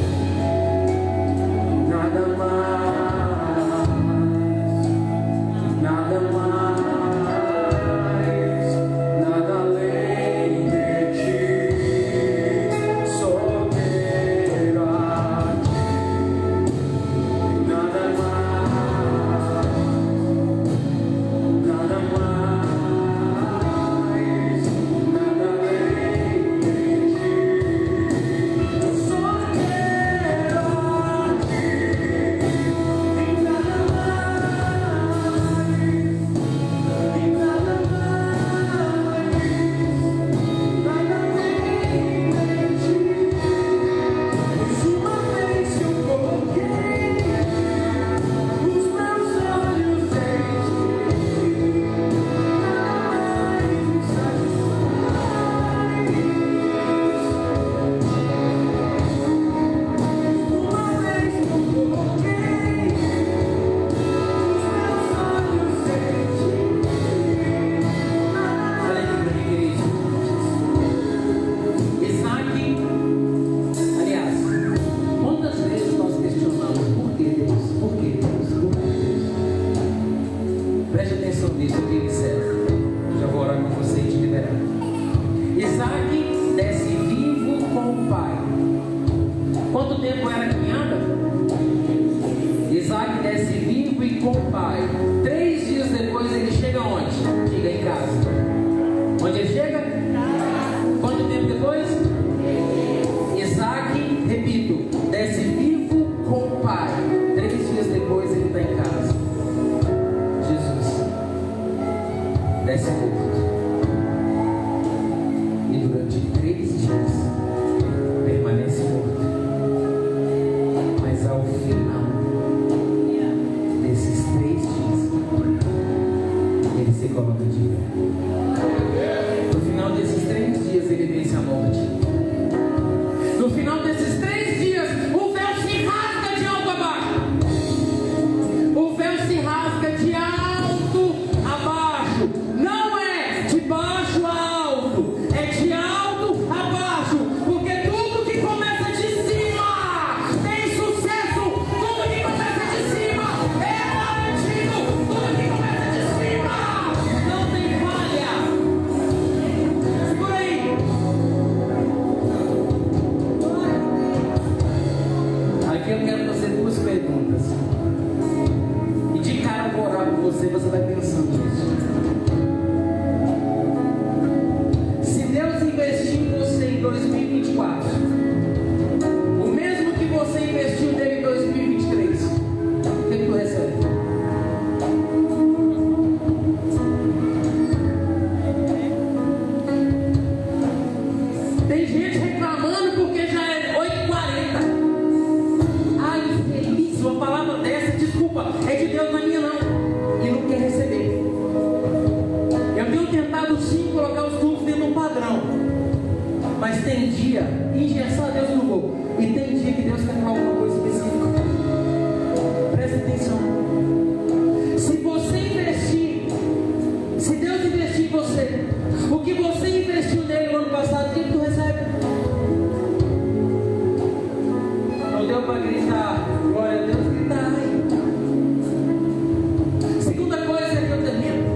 nada mais, nada além de Ti. Só quero a Ti, nada mais, nada além de Ti. Eu só quero a Ti, nada Preste atenção nisso, eu queria dizer. Já vou orar com você e te liberar. Isaac desce vivo com o pai. Quanto tempo era a caminhada? Isaac desce vivo e com o pai. 3 dias depois ele chega onde? Chega em casa. Onde ele chega? Quanto tempo depois? Isaac, repito, desce vivo com o pai. 3 dias depois ele está em casa. Desce morto, e durante 3 dias permanece morto, mas ao final desses 3 dias ele se coloca de pé. No final desses 3 dias ele vence a morte. No final desses 3 dias o véu se rasga de alto a baixo. O véu se rasga de alto a baixo. Não é de baixo a alto, é de alto a baixo, porque tudo que começa de cima tem sucesso, tudo que começa de cima é garantido, tudo que começa de cima não tem falha. Segura aí. Aqui eu quero fazer 2 perguntas, e de cara eu vou orar com você, você vai pensando nisso. Deus investiu em você em 2024, o mesmo que você investiu nele em 2023, o que tu recebe? Tem gente reclamando porque já é 8h40. Ai, infeliz, uma palavra dessa, desculpa, é de Deus, não é minha não. E não quer receber. Eu tenho tentado sim colocar os cultos dentro de um padrão, mas tem dia, engessar Deus no vou, e tem dia que Deus quer falar alguma coisa específica. para gritar, glória a Deus, gritar. Segunda coisa que eu termino.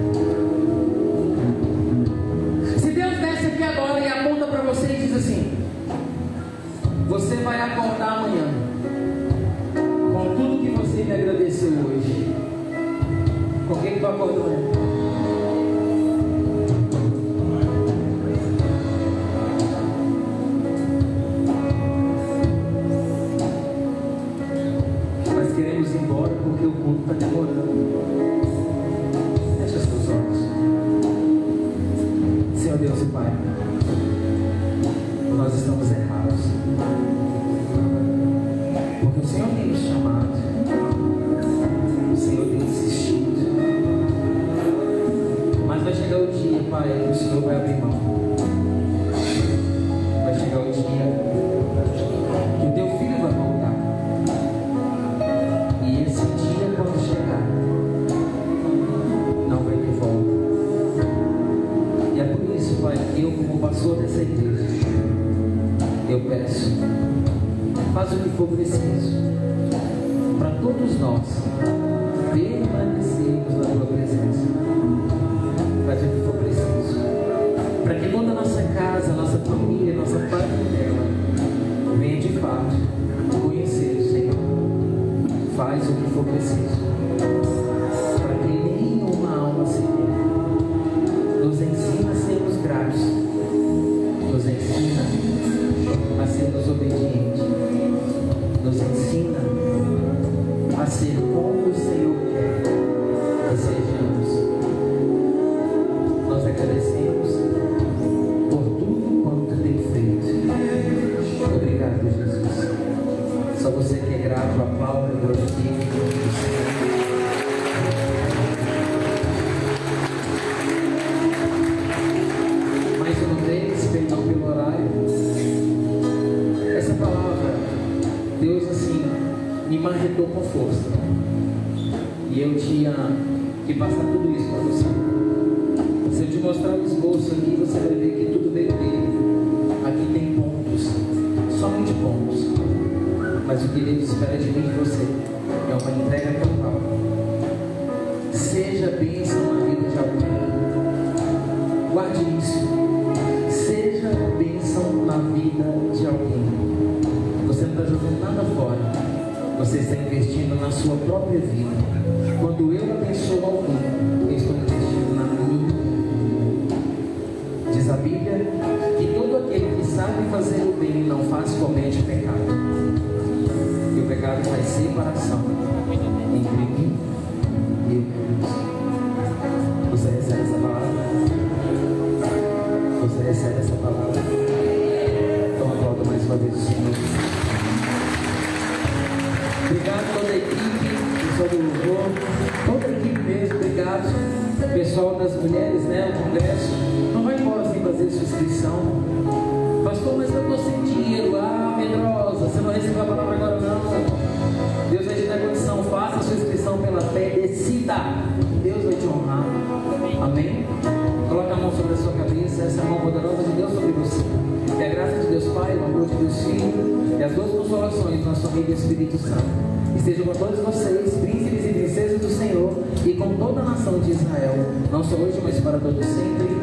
Se Deus desce aqui agora e aponta para você e diz assim: você vai acordar amanhã com tudo que você me agradeceu hoje, com quem que tu acorda amanhã? Nós queremos ir embora porque o culto está demorando. Fecha os seus olhos. Senhor Deus e Pai, nós estamos errados, porque o Senhor tem nos chamado, o Senhor tem insistido, mas vai chegar o dia, Pai, que o Senhor vai abrir mão. Vai chegar o dia que o teu filho vai voltar, e esse dia, quando chegar, não vai ter volta. E é por isso, Pai, que eu, como pastor dessa igreja, eu peço, faz o que for preciso para todos nós permanecermos na tua presença. Faz o que for preciso para que toda a nossa casa, nossa família, nossa parentela venha de fato conhecer o Senhor. Faz o que for preciso para que nenhuma alma se perca. Nos ensina a sermos gratos, nos ensina a sermos obedientes, nos ensina a ser como o Senhor quer que sejamos. Nós agradecemos por tudo quanto tu tem feito. Obrigado, Jesus. Só você que é grato, aplauda, glorifique. Mais uma vez, perdão pelo horário. Essa palavra, Deus assim, me marretou com força. E eu tinha que passar tudo isso para você. Se eu te mostrar o esboço aqui, você vai ver que tudo veio dele. Aqui tem pontos, somente pontos. Mas o que Deus espera de mim e de você é uma entrega total. Seja bênção na vida de alguém. Guarde isso. Seja bênção na vida de alguém. Você não está jogando nada fora. Você está investindo na sua própria vida. Quando eu abençoo alguém, eu estou investindo na minha. Diz a Bíblia que todo aquele que sabe fazer o bem e não faz comete pecado. E o pecado faz separação entre mim e Deus. Você recebe essa palavra? Você recebe essa palavra? Então aplauda mais uma vez o Senhor. Obrigado a toda a equipe, pessoal do louvor, toda a equipe mesmo, obrigado. Pessoal das mulheres, né, o congresso, não vai embora sem fazer sua inscrição. Pastor, mas eu estou sem dinheiro. Ah, medrosa, você não recebeu a palavra agora não. Deus vai te dar condição, faça a sua inscrição pela fé, decida. Deus vai te honrar. Amém? Coloca a mão sobre a sua cabeça, essa mão poderosa de Deus sobre você. Que a graça de Deus Pai, o amor de Deus Filho e as duas consolações do nosso amigo Espírito Santo estejam com todos vocês, príncipes e princesas do Senhor, e com toda a nação de Israel, não só hoje, mas para todos sempre.